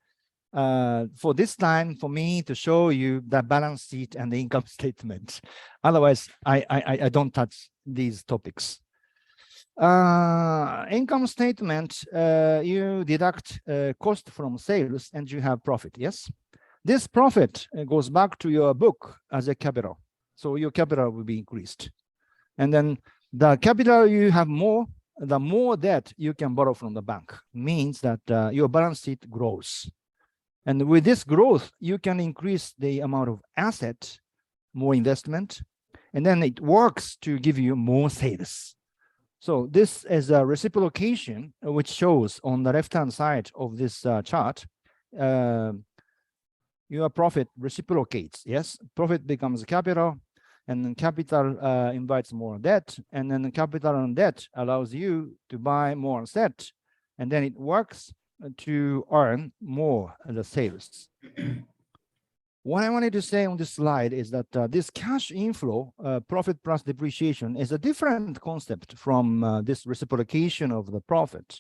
for this time for me to show you the balance sheet and the income statement. Otherwise, I don't touch these topics. Income statement, you deduct cost from sales and you have profit. Yes, this profit goes back to your book as a capital, so your capital will be increased. And then the capital you have more, the more debt you can borrow from the bank, means that your balance sheet grows. And with this growth, you can increase the amount of asset, more investment, and then it works to give you more sales. So this is a reciprocation, which shows on the left-hand side of this chart, your profit reciprocates. Yes, profit becomes capital, and then capital invites more debt, and then the capital and debt allows you to buy more asset, and then it works to earn more the sales. What I wanted to say on this slide is that this cash inflow, profit plus depreciation, is a different concept from this reciprocation of the profit.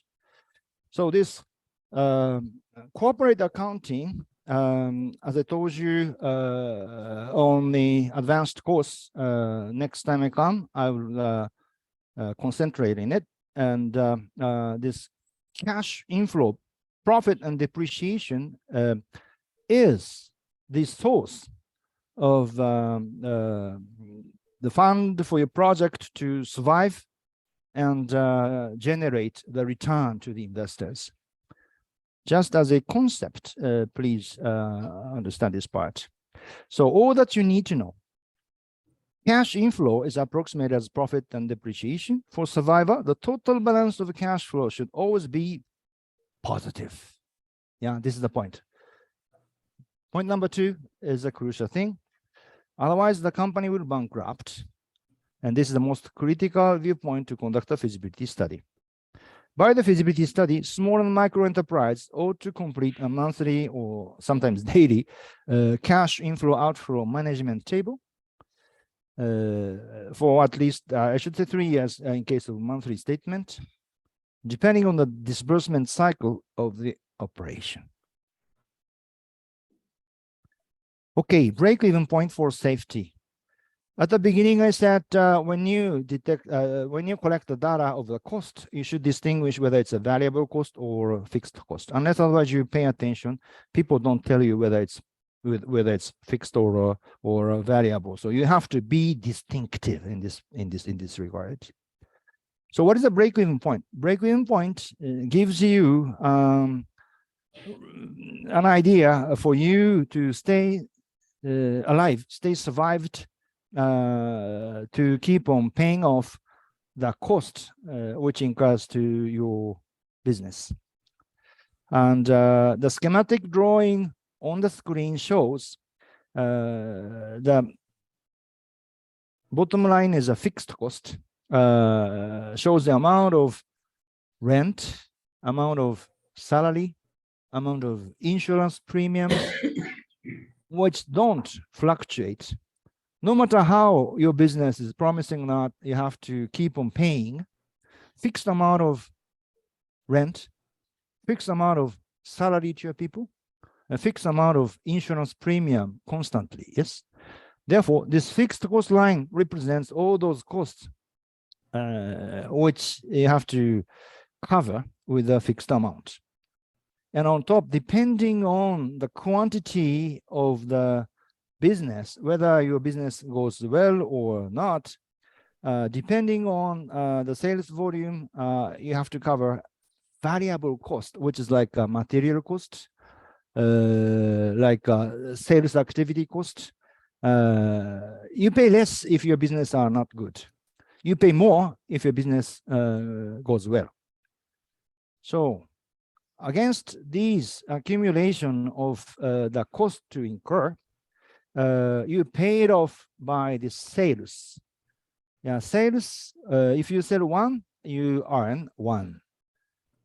So this corporate accounting as I told you on the advanced course, next time I come, I will concentrate in it. And this cash inflow, profit and depreciation is the source of the fund for your project to survive and generate the return to the investors. Just as a concept, please understand this part. So all that you need to know. Cash inflow is approximated as profit and depreciation. For survivor, the total balance of cash flow should always be positive. Yeah, this is the point. Point number 2 is a crucial thing. Otherwise, the company will bankrupt. And this is the most critical viewpoint to conduct a feasibility study. By the feasibility study, small and micro enterprise ought to complete a monthly or sometimes daily cash inflow outflow management table for at least, I should say 3 years in case of monthly statement, depending on the disbursement cycle of the operation. Okay, break-even point for safety. At the beginning, I said when you collect the data of the cost, you should distinguish whether it's a variable cost or a fixed cost. Unless otherwise you pay attention, people don't tell you whether it's fixed or a variable. So you have to be distinctive in this regard. So what is a break-even point? Break-even point gives you an idea for you to stay alive, stay survived, to keep on paying off the cost which incurs to your business. And the schematic drawing on the screen shows the bottom line is a fixed cost, shows the amount of rent, amount of salary, amount of insurance premiums, which don't fluctuate. No matter how your business is promising or not, you have to keep on paying fixed amount of rent, fixed amount of salary to your people, a fixed amount of insurance premium constantly. Yes. Therefore, this fixed cost line represents all those costs which you have to cover with a fixed amount. And on top, depending on the quantity of the business, whether your business goes well or not, depending on the sales volume, you have to cover variable cost, which is like a material cost, like sales activity cost. You pay less if your business are not good. You pay more if your business goes well. So against these accumulation of the cost to incur, you pay it off by the sales. Yeah, sales, if you sell 1, you earn 1.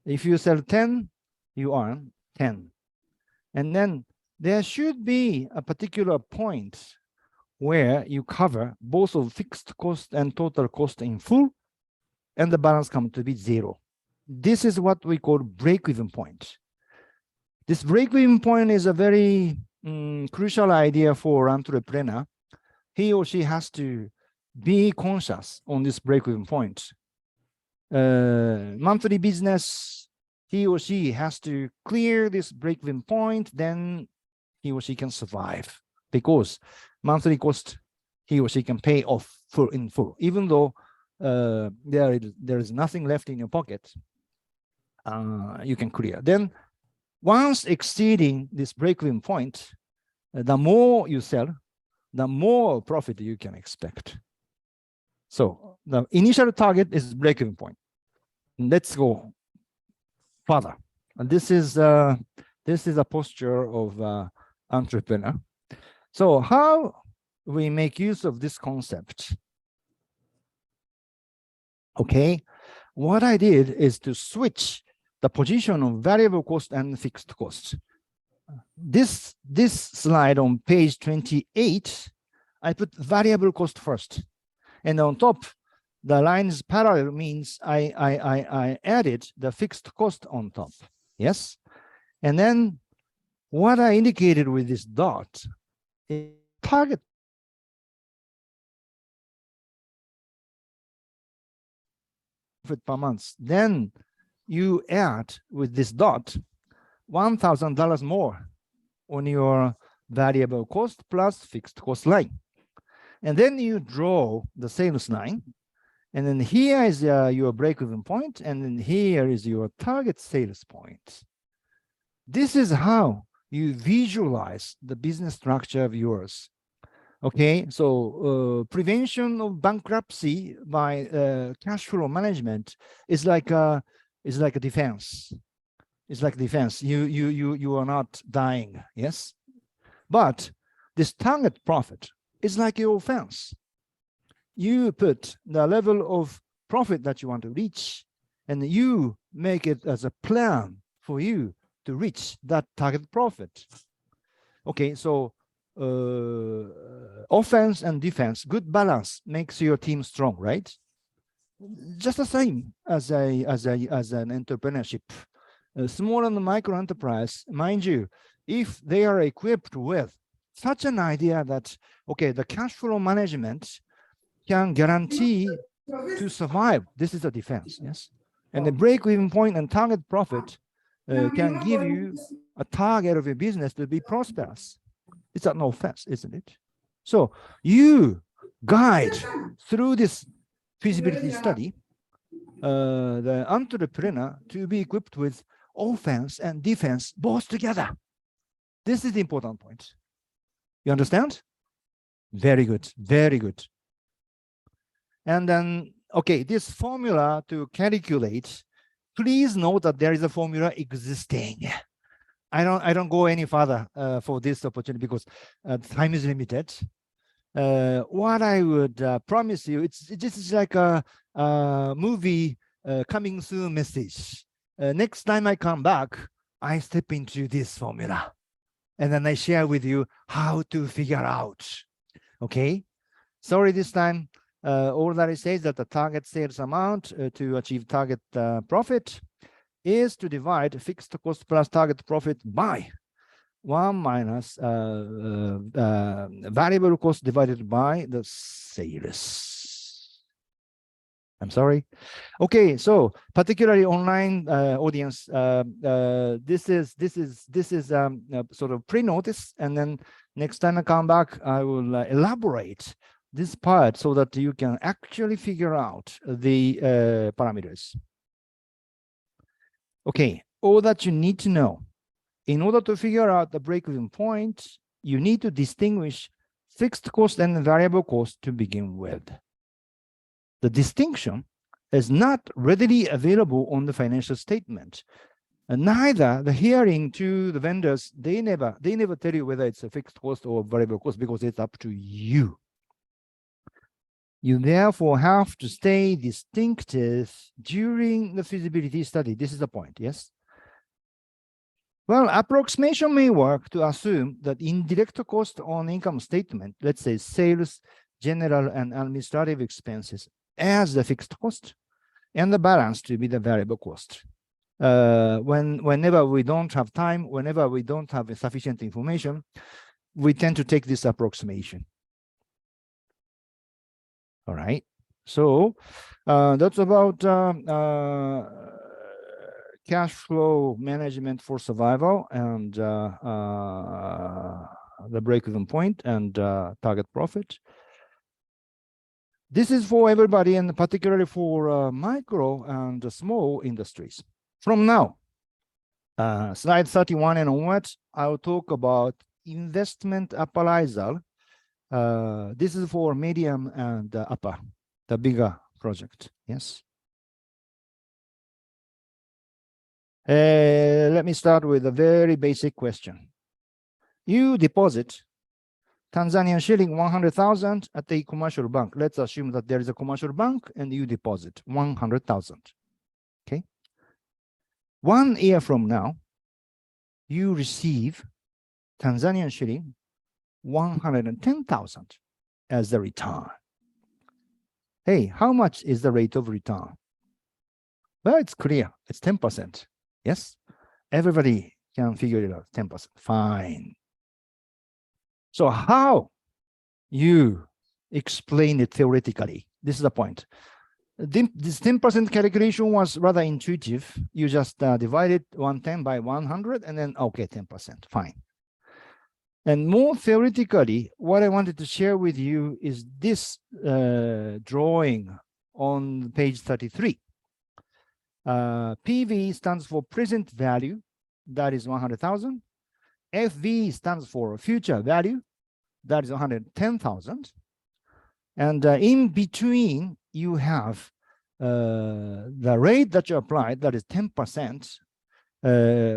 If you sell 10, you earn 10. And then there should be a particular point where you cover both of fixed cost and total cost in full, and the balance comes to be 0. This is what we call break-even point. This break-even point is a very crucial idea for entrepreneur. He or she has to be conscious on this break-even point. Monthly business, he or she has to clear this break-even point, then he or she can survive, because monthly cost he or she can pay off in full, even though there is nothing left in your pocket. You can clear. Then once exceeding this break-even point, the more you sell, the more profit you can expect. So the initial target is break-even point. Let's go further. And this is a posture of entrepreneur. So how we make use of this concept? Okay, what I did is to switch the position of variable cost and fixed cost. This slide on page 28, I put variable cost first, and on top, the lines parallel means I added the fixed cost on top. Yes, and then What I indicated with this dot is target profit per month. Then you add with this dot $1,000 more on your variable cost plus fixed cost line. And then you draw the sales line. And then here is your break-even point. And then here is your target sales point. This is how you visualize the business structure of yours. Okay, so prevention of bankruptcy by cash flow management is like a defense. It's like defense. You are not dying, yes. But this target profit is like your offense. You put the level of profit that you want to reach, and you make it as a plan for you to reach that target profit. Okay, so offense and defense, good balance makes your team strong, right? Just the same as an entrepreneurship. A small and micro enterprise, mind you, if they are equipped with such an idea that, okay, the cash flow management can guarantee to survive, this is a defense, yes? And the break-even point and target profit can give you a target of your business to be prosperous. It's an offense, isn't it? So you guide through this feasibility study the entrepreneur to be equipped with offense and defense both together. This is the important point. You understand? Very good, very good. And then, okay, this formula to calculate, please note that there is a formula existing. I don't go any further for this opportunity because time is limited. What I would promise you, it's just like a movie coming soon message. Next time I come back, I step into this formula, and then I share with you how to figure out. Okay, sorry this time. All that it says that the target sales amount to achieve target profit is to divide fixed cost plus target profit by 1 minus variable cost divided by the sales. I'm sorry. Okay, so particularly online audience, this is sort of pre-notice, and then next time I come back, I will elaborate this part so that you can actually figure out the parameters. Okay, all that you need to know. In order to figure out the break-even point, you need to distinguish fixed cost and variable cost to begin with. The distinction is not readily available on the financial statement. And neither the hearing to the vendors, they never tell you whether it's a fixed cost or variable cost because it's up to you. You therefore have to stay distinctive during the feasibility study. This is the point, yes? Well, approximation may work to assume that indirect cost on income statement, let's say sales, general and administrative expenses, as the fixed cost, and the balance to be the variable cost. Whenever we don't have time, whenever we don't have sufficient information, we tend to take this approximation. All right, so that's about cash flow management for survival and the break-even point and target profit. This is for everybody, and particularly for micro and small industries. From now, slide 31 and onwards, I'll talk about investment appraisal. This is for medium and upper, the bigger project. Yes. Let me start with a very basic question. You deposit Tanzanian shilling 100,000 at a commercial bank. Let's assume that there is a commercial bank and you deposit 100,000. Okay. 1 year from now, you receive Tanzanian shilling 110,000 as the return. Hey, how much is the rate of return? Well, it's clear. It's 10%. Yes, everybody can figure it out, 10%, fine. So how you explain it theoretically? This is the point. This 10% calculation was rather intuitive. You just divided 110 by 100 and then, okay, 10%, fine. And more theoretically, what I wanted to share with you is this drawing on page 33. PV stands for present value, that is 100,000. FV stands for future value, that is 110,000. And in between, you have the rate that you applied, that is 10%,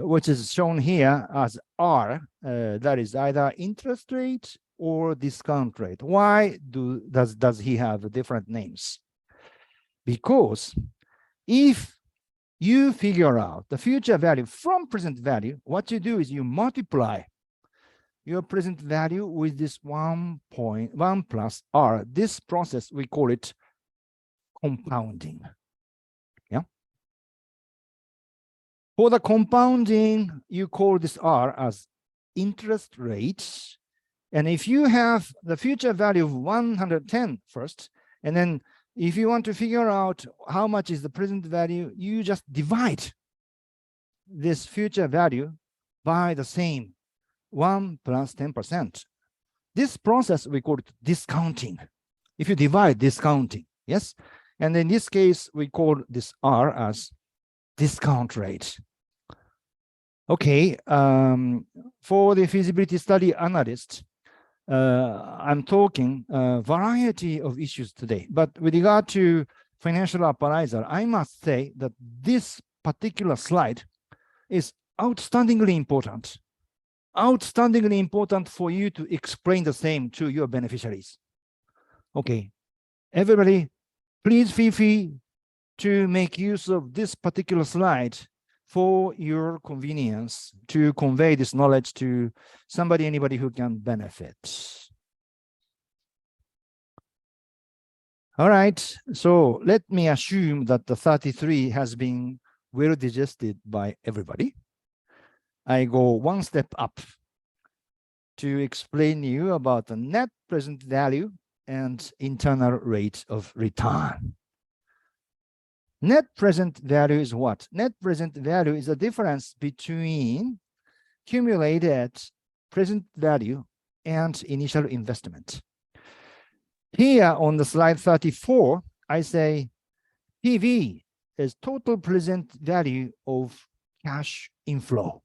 which is shown here as R, that is either interest rate or discount rate. Why does he have different names? Because if you figure out the future value from present value, what you do is you multiply your present value with this 1 plus R. This process, we call it compounding. Yeah. For the compounding, you call this R as interest rates. And if you have the future value of 110 first, and then if you want to figure out how much is the present value, you just divide this future value by the same 1 plus 10%. This process, we call it discounting. If you divide, discounting, yes? And in this case, we call this R as discount rate. Okay, for the feasibility study analyst, I'm talking a variety of issues today, but with regard to financial appraiser, I must say that this particular slide is outstandingly important. Outstandingly important for you to explain the same to your beneficiaries. Okay, everybody, please feel free to make use of this particular slide for your convenience to convey this knowledge to somebody, anybody who can benefit. All right, so let me assume that the 33 has been well digested by everybody. I go one step up to explain you about the net present value and internal rate of return. Net present value is what? Net present value is the difference between cumulated present value and initial investment. Here on the slide 34, I say PV is total present value of cash inflow.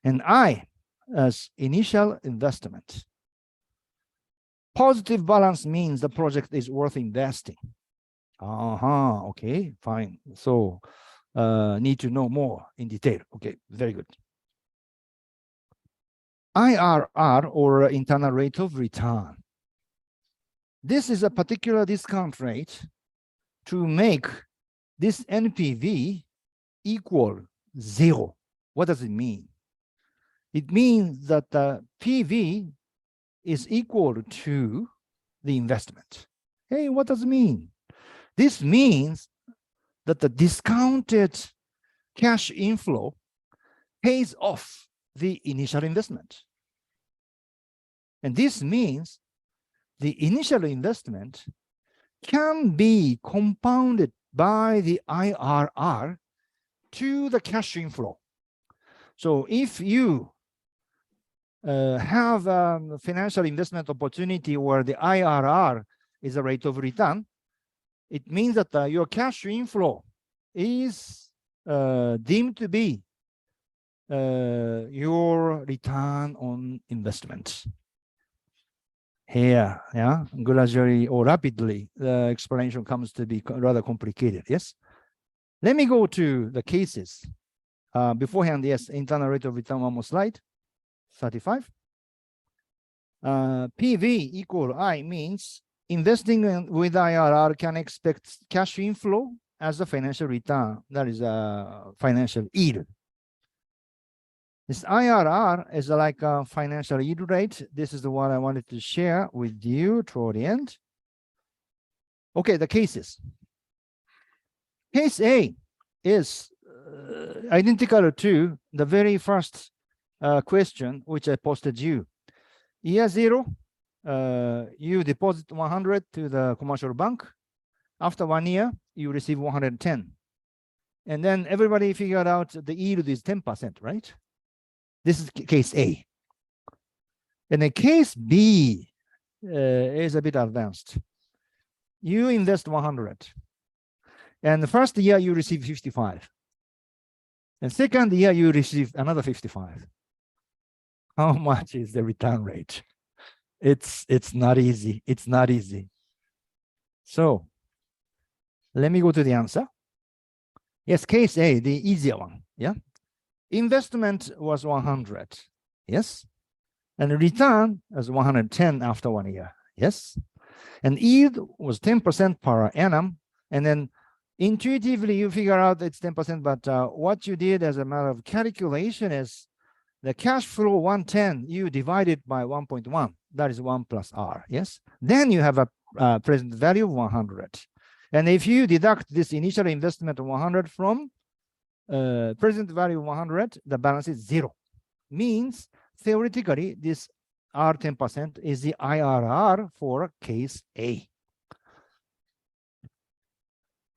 And I as initial investment. Positive balance means the project is worth investing. Okay, fine. So need to know more in detail. Okay, very good. IRR, or internal rate of return. This is a particular discount rate to make this NPV equal 0. What does it mean? It means that the PV is equal to the investment. Hey, what does it mean? This means that the discounted cash inflow pays off the initial investment. And this means the initial investment can be compounded by the IRR to the cash inflow. So if you have a financial investment opportunity where the IRR is a rate of return, it means that your cash inflow is deemed to be your return on investment. Here, yeah, gradually or rapidly, the explanation comes to be rather complicated, yes? Let me go to the cases. Beforehand, yes, internal rate of return, one more slide, 35. PV equal I means investing with IRR can expect cash inflow as a financial return. That is a financial yield. This IRR is like a financial yield rate. This is the one I wanted to share with you toward the end. Okay, the cases. Case A is identical to the very first question which I posted you. Year 0, you deposit 100 to the commercial bank. After 1 year, you receive 110. And then everybody figured out the yield is 10%, right? This is case A. And then case B is a bit advanced. You invest 100. And the first year you receive 55. And second year you receive another 55. How much is the return rate? It's not easy. It's not easy. So let me go to the answer. Yes, case A, the easier one. Yeah. Investment was 100. Yes. And return was 110 after 1 year. Yes. And yield was 10% per annum. And then intuitively you figure out it's 10%, but what you did as a matter of calculation is the cash flow 110, you divide it by 1.1. That is 1 plus R. Yes. Then you have a present value of 100. And if you deduct this initial investment of 100 from present value of 100, the balance is 0. Means theoretically, this R 10% is the IRR for case A.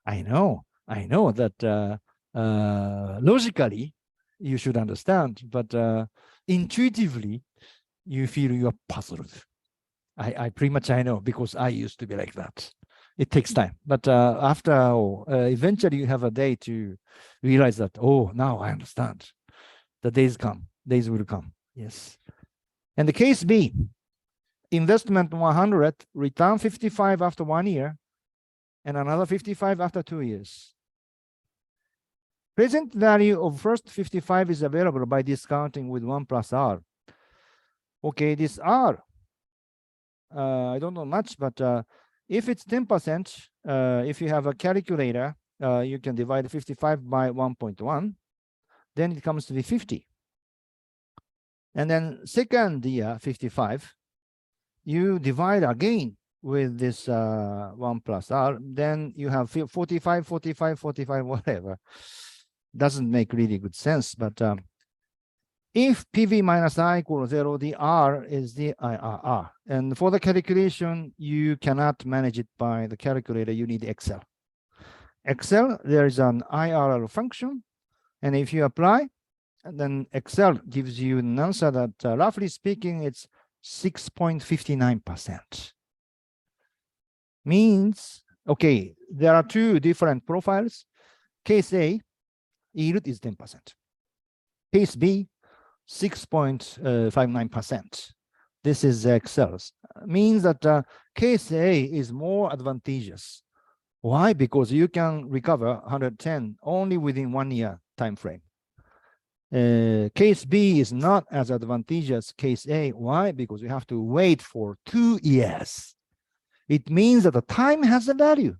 I know that logically you should understand, but intuitively you feel you are puzzled. I pretty much I know because I used to be like that. It takes time, but eventually you have a day to realize that, oh, now I understand. The days will come. Yes. And the case B, investment 100, return 55 after 1 year, and another 55 after 2 years. Present value of first 55 is available by discounting with 1 plus R. Okay, this R, I don't know much, but if it's 10%, if you have a calculator, you can divide 55 by 1.1, then it comes to be 50. And then second year, 55, you divide again with this 1 plus R, then you have 45, 45, 45, whatever. Doesn't make really good sense, but if PV minus I equals 0, the R is the IRR. And for the calculation, you cannot manage it by the calculator. You need Excel. Excel, there is an IRR function. And if you apply, then Excel gives you an answer that, roughly speaking, it's 6.59%. Means, okay, there are two different profiles. Case A, yield is 10%. Case B, 6.59%. This is Excel's. Means that case A is more advantageous. Why? Because you can recover 110 only within 1 year time frame. Case B is not as advantageous case A. Why? Because you have to wait for 2 years. It means that the time has a value.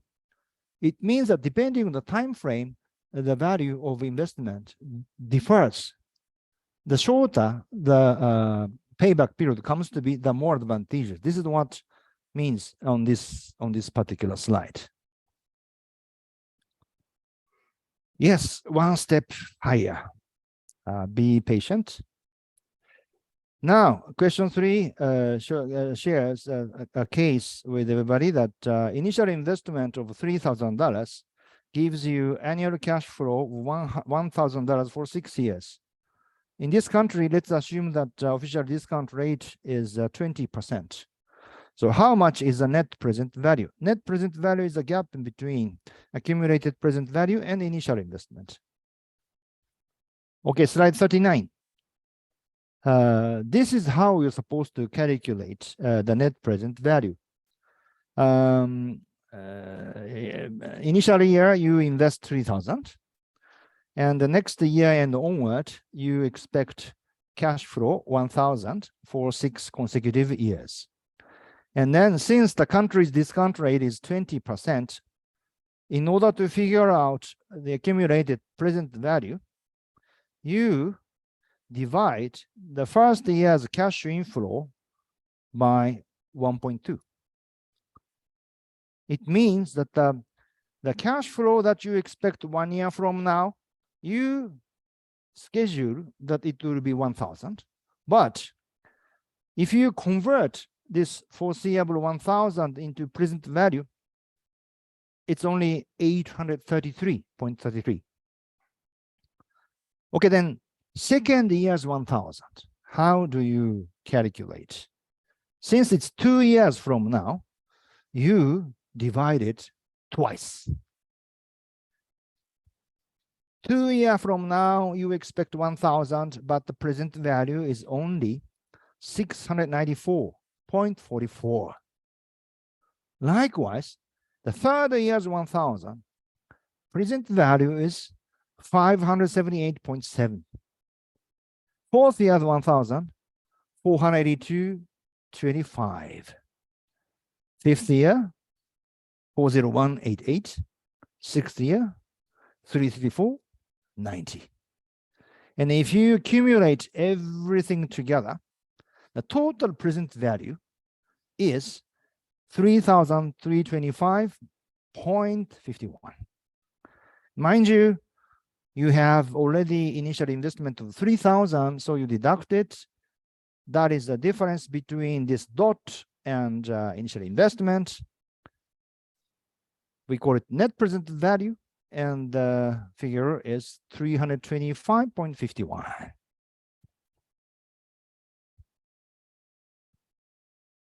It means that depending on the time frame, the value of investment differs. The shorter the payback period comes to be, the more advantageous. This is what means on this particular slide. Yes, one step higher. Be patient. Now, question 3 shares a case with everybody that initial investment of $3,000 gives you annual cash flow of $1,000 for 6 years. In this country, let's assume that official discount rate is 20%. So how much is the net present value? Net present value is the gap in between accumulated present value and initial investment. Okay, slide 39. This is how you're supposed to calculate the net present value. Initial year, you invest 3,000. And the next year and onward, you expect cash flow 1,000 for 6 consecutive years. And then since the country's discount rate is 20%, in order to figure out the accumulated present value, you divide the first year's cash inflow by 1.2. It means that the cash flow that you expect 1 year from now you schedule that it will be 1,000. But if you convert this foreseeable 1,000 into present value, it's only 833.33. Okay, then second year's 1,000. How do you calculate? Since it's 2 years from now, you divide it twice. 2 years from now, you expect 1,000, but the present value is only 694.44. Likewise, the third year's 1,000, present value is 578.7. Fourth year's 1,000, 482.25. Fifth year, 401.88. Sixth year, 334.90. And if you accumulate everything together, the total present value is 3,325.51. Mind you, you have already initial investment of 3,000, so you deduct it. That is the difference between this dot and initial investment. We call it net present value, and the figure is 325.51.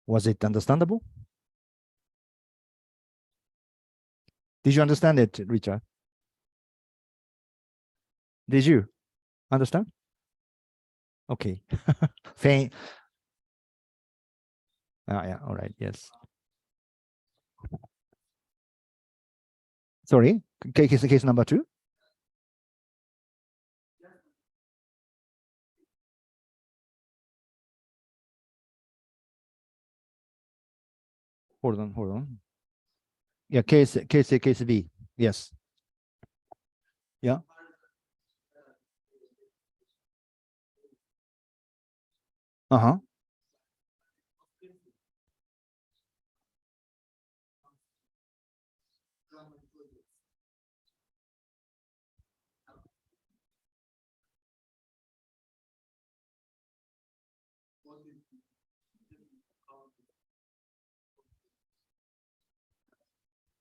Was it understandable? Did you understand it, Richard? Did you understand? Okay. Yeah, all right, yes. Sorry, case number 2. Hold on. Yeah, case B. Yes. Yeah. Uh-huh.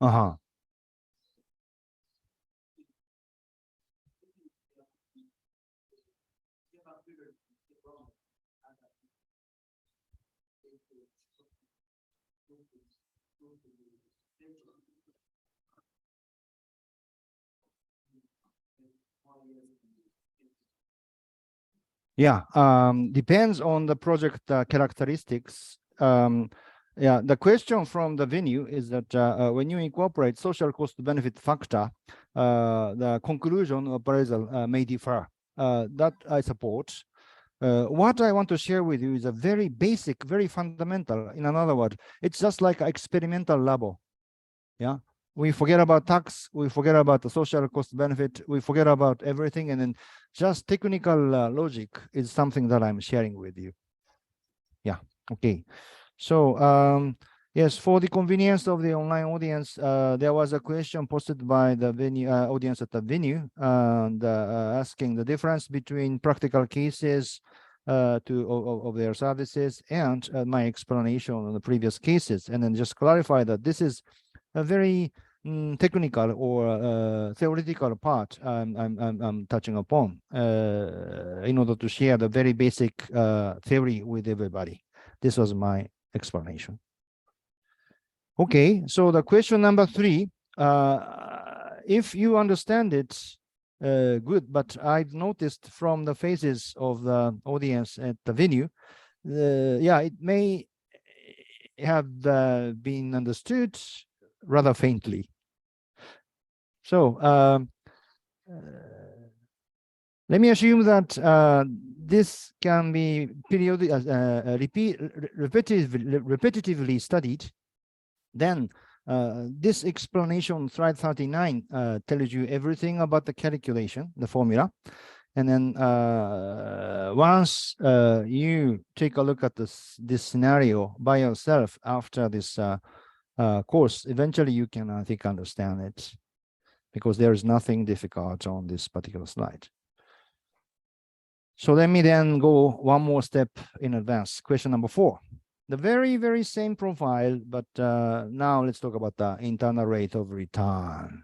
Uh-huh. Yeah, depends on the project characteristics. Yeah, the question from the venue is that when you incorporate social cost benefit factor, the conclusion of appraisal may differ. That I support. What I want to share with you is a very basic, very fundamental. In another word, it's just like an experimental labo. Yeah, we forget about tax, we forget about the social cost benefit, we forget about everything, and then just technical logic is something that I'm sharing with you. Yeah, okay. So yes, for the convenience of the online audience, there was a question posted by the venue audience at the venue, and asking the difference between practical cases of their services and my explanation on the previous cases, and then just clarify that this is a very technical or theoretical part I'm touching upon in order to share the very basic theory with everybody. This was my explanation. Okay, so the question number 3, if you understand it, good, but I've noticed from the faces of the audience at the venue, yeah, it may have been understood rather faintly. So let me assume that this can be repetitively studied. Then this explanation, slide 39, tells you everything about the calculation, the formula. And then once you take a look at this scenario by yourself after this course, eventually you can, I think, understand it. because there is nothing difficult on this particular slide. So let me then go one more step in advance. Question number 4. The very, very same profile, but now let's talk about the internal rate of return.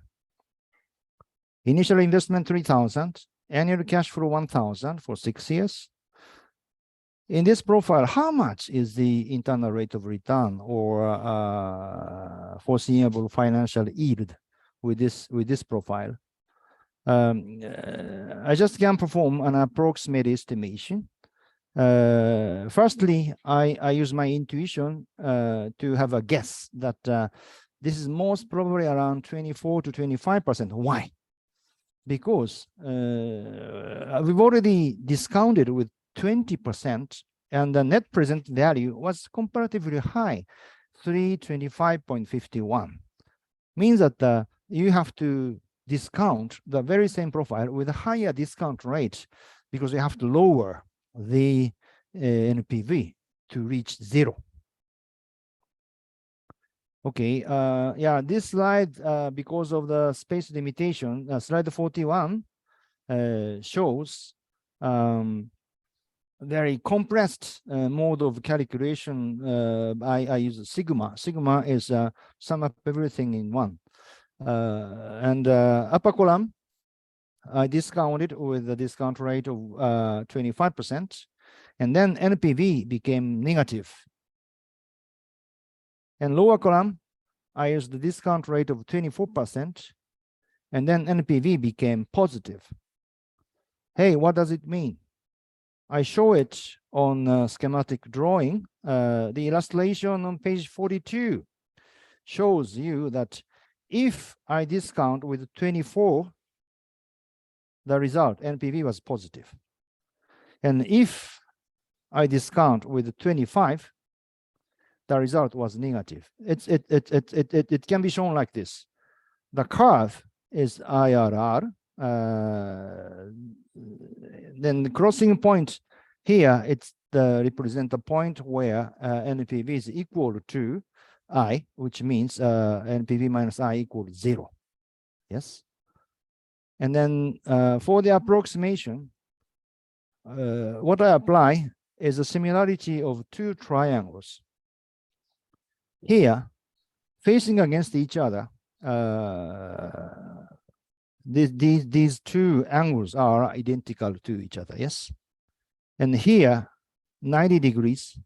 Initial investment 3,000, annual cash flow 1,000 for 6 years. In this profile, how much is the internal rate of return or foreseeable financial yield with this profile? I just can perform an approximate estimation. Firstly, I use my intuition to have a guess that this is most probably around 24 to 25%. Why? Because we've already discounted with 20%, and the net present value was comparatively high, 325.51. Means that you have to discount the very same profile with a higher discount rate because you have to lower the NPV to reach 0. Okay, yeah, this slide, because of the space limitation, slide 41 shows very compressed mode of calculation. I use sigma. Sigma is sum up everything in one. And upper column, I discounted with the discount rate of 25%, and then NPV became negative. And lower column, I used the discount rate of 24%, and then NPV became positive. Hey, what does it mean? I show it on schematic drawing. The illustration on page 42 shows you that if I discount with 24, the result, NPV, was positive. And if I discount with 25, the result was negative. It can be shown like this. The curve is IRR. Then the crossing point here, it's represent the point where NPV is equal to I, which means NPV minus I equals 0. Yes. And then for the approximation, what I apply is a similarity of two triangles. Here, facing against each other, these two angles are identical to each other, yes? And here, 90 degrees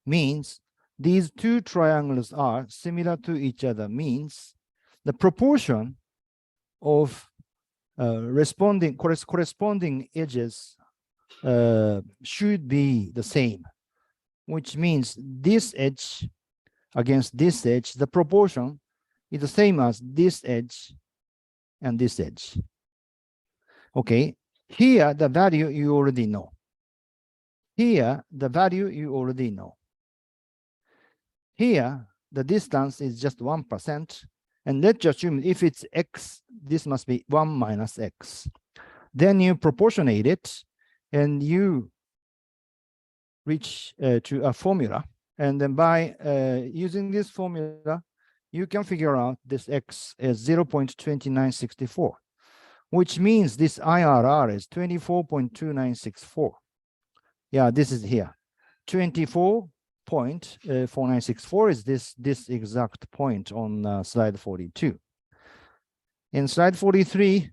means these two triangles are similar to each other, means the proportion of corresponding edges should be the same, which means this edge against this edge, the proportion is the same as this edge and this edge. Okay, here the value you already know. Here the value you already know. Here the distance is just 1%, and let's assume if it's x, this must be 1 minus x. Then you proportionate it, and you reach to a formula. And then by using this formula, you can figure out this x is 0.2964, which means this IRR is 24.2964. Yeah, this is here. 24.4964 is this exact point on slide 42. In slide 43,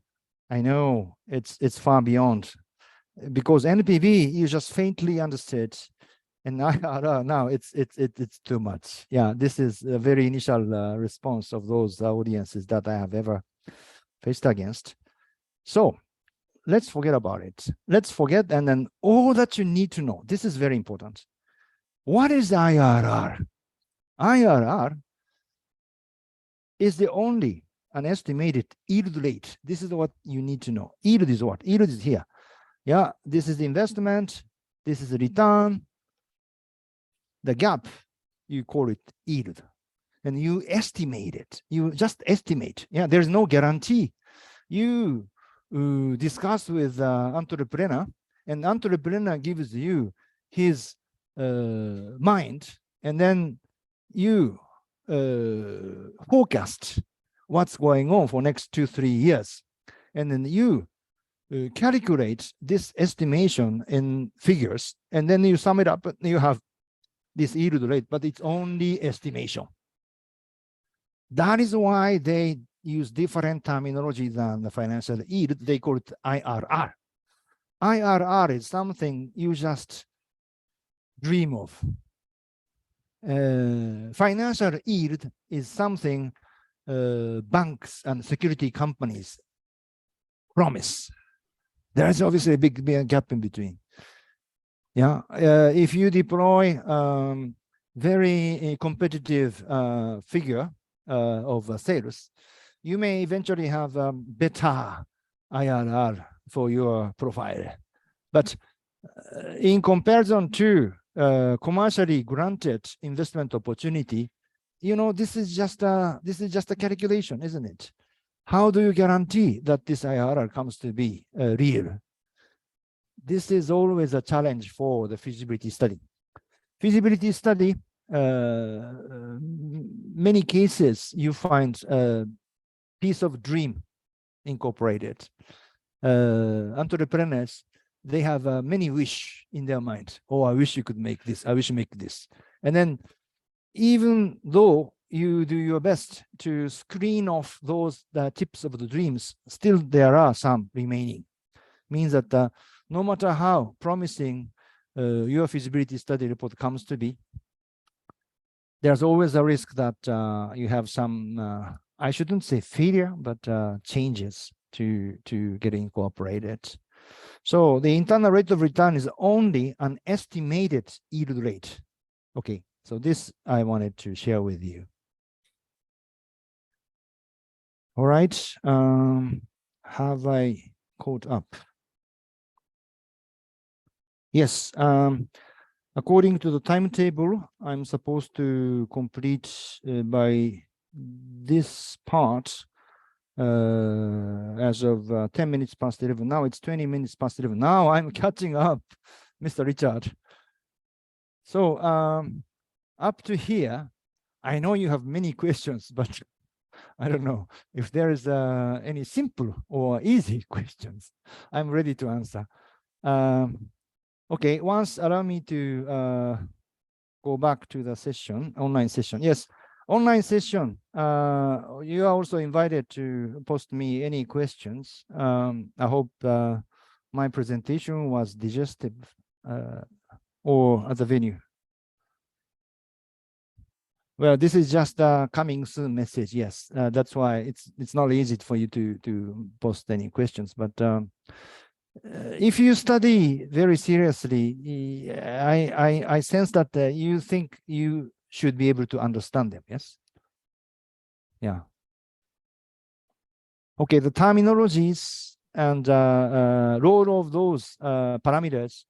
I know it's far beyond, because NPV you just faintly understood, and IRR now it's too much. Yeah, this is a very initial response of those audiences that I have ever faced against. So let's forget about it. Let's forget, and then all that you need to know. This is very important. What is IRR? IRR is the only an estimated yield rate. This is what you need to know. Yield is what? Yield is here. Yeah, this is the investment. This is the return. The gap, you call it yield. And you estimate it. You just estimate. Yeah, there's no guarantee. You discuss with entrepreneur, and entrepreneur gives you his mind, and then you forecast what's going on for next 2-3 years. And then you calculate this estimation in figures, and then you sum it up, and you have this yield rate, but it's only estimation. That is why they use different terminology than the financial yield. They call it IRR. IRR is something you just dream of. Financial yield is something banks and security companies promise. There's obviously a big gap in between. Yeah, if you deploy very competitive figure of sales, you may eventually have better IRR for your profile. But in comparison to commercially granted investment opportunity, you know, this is just a calculation, isn't it? How do you guarantee that this IRR comes to be real? This is always a challenge for the feasibility study. Feasibility study, many cases you find a piece of dream incorporated. Entrepreneurs, they have many wish in their mind. Oh, I wish you could make this. I wish you make this. And then even though you do your best to screen off those tips of the dreams, still there are some remaining. Means that no matter how promising your feasibility study report comes to be, there's always a risk that you have some, I shouldn't say failure, but changes to get incorporated. So the internal rate of return is only an estimated yield rate. Okay, so this I wanted to share with you. All right, have I caught up? Yes, according to the timetable, I'm supposed to complete by this part as of 10 minutes past 11. Now it's 20 minutes past 11. Now I'm catching up, Mr. Richard. So up to here, I know you have many questions, but I don't know if there is any simple or easy questions. I'm ready to answer. Okay, once allow me to go back to the session, online session. Yes, online session. You are also invited to post me any questions. I hope my presentation was digestive or at the venue. Well, this is just a coming soon message. Yes, that's why it's not easy for you to post any questions. But if you study very seriously, I sense that you think you should be able to understand them. Yes. Yeah. Okay. The terminologies and role of those parameters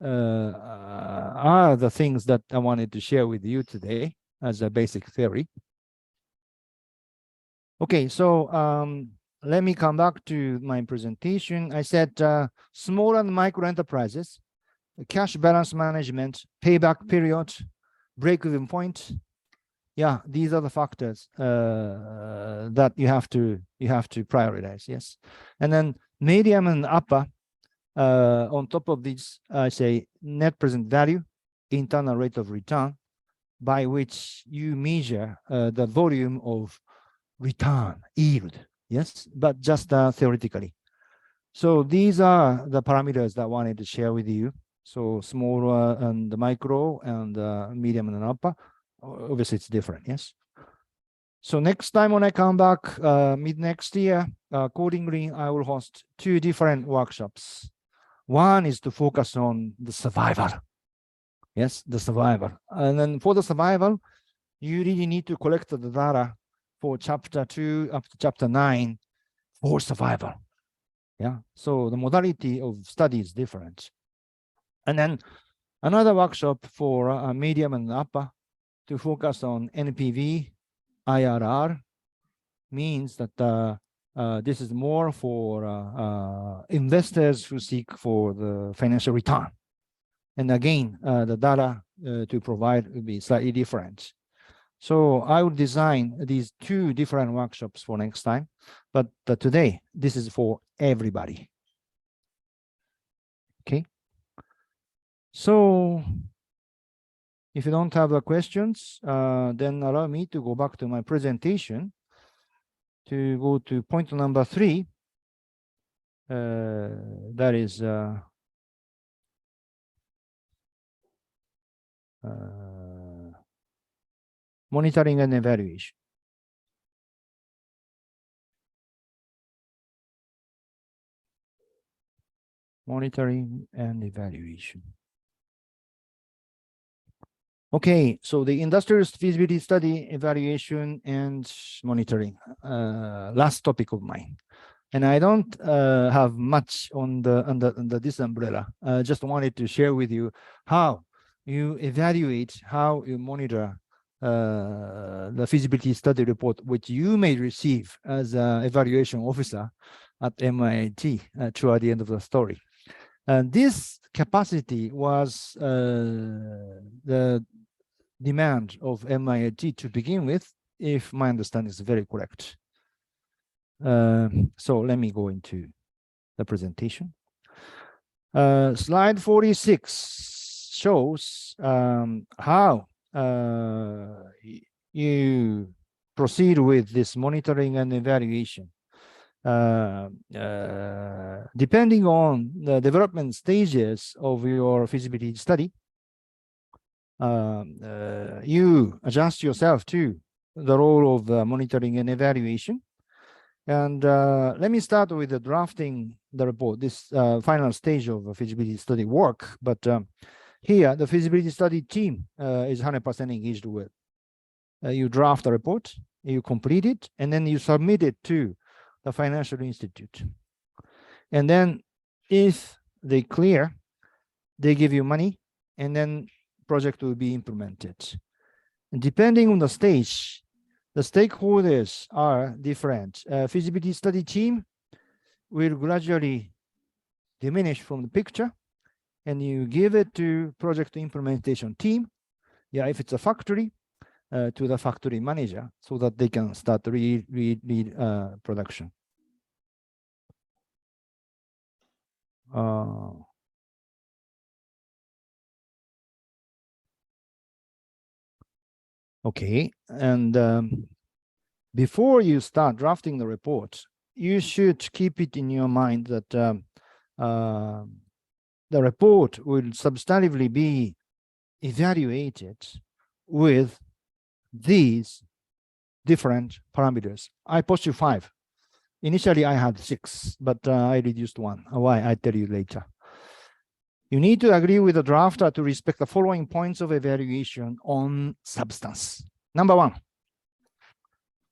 are the things that I wanted to share with you today as a basic theory. Okay, so let me come back to my presentation. I said small and micro enterprises, cash balance management, payback period, break-even point. Yeah, these are the factors that you have to prioritize. Yes, and then medium and upper. On top of this, I say net present value, internal rate of return, by which you measure the volume of return, yield, yes, but just theoretically. So these are the parameters that I wanted to share with you. So small and micro and medium and upper, obviously it's different, yes. So next time when I come back mid next year, accordingly, I will host 2 different workshops. One is to focus on the survival. Yes, the survival. And then for the survival, you really need to collect the data for chapter 2 up to chapter 9 for survival. Yeah, so the modality of study is different. And then another workshop for medium and upper to focus on NPV, IRR, means that this is more for investors who seek for the financial return. And again, the data to provide will be slightly different. So I will design these 2 different workshops for next time, but today this is for everybody. Okay. So if you don't have questions, then allow me to go back to my presentation to go to point number 3. That is monitoring and evaluation. Monitoring and evaluation. Okay, so the industrial feasibility study, evaluation, and monitoring. Last topic of mine. And I don't have much under this umbrella. I just wanted to share with you how you evaluate, how you monitor the feasibility study report, which you may receive as an evaluation officer at MIT toward the end of the story. And this capacity was the demand of MIT to begin with, if my understanding is very correct. So let me go into the presentation. Slide 46 shows how you proceed with this monitoring and evaluation. Depending on the development stages of your feasibility study, you adjust yourself to the role of monitoring and evaluation. And let me start with the drafting the report, this final stage of feasibility study work. But here, the feasibility study team is 100% engaged with. You draft the report, you complete it, and then you submit it to the financial institute. And then if they clear, they give you money, and then project will be implemented. And depending on the stage, the stakeholders are different. Feasibility study team will gradually diminish from the picture, and you give it to project implementation team. Yeah, if it's a factory, to the factory manager, so that they can start production. Okay, and before you start drafting the report, you should keep it in your mind that the report will substantively be evaluated with these different parameters. I posted 5. Initially, I had 6, but I reduced 1. Why? I tell you later. You need to agree with the drafter to respect the following points of evaluation on substance. Number 1,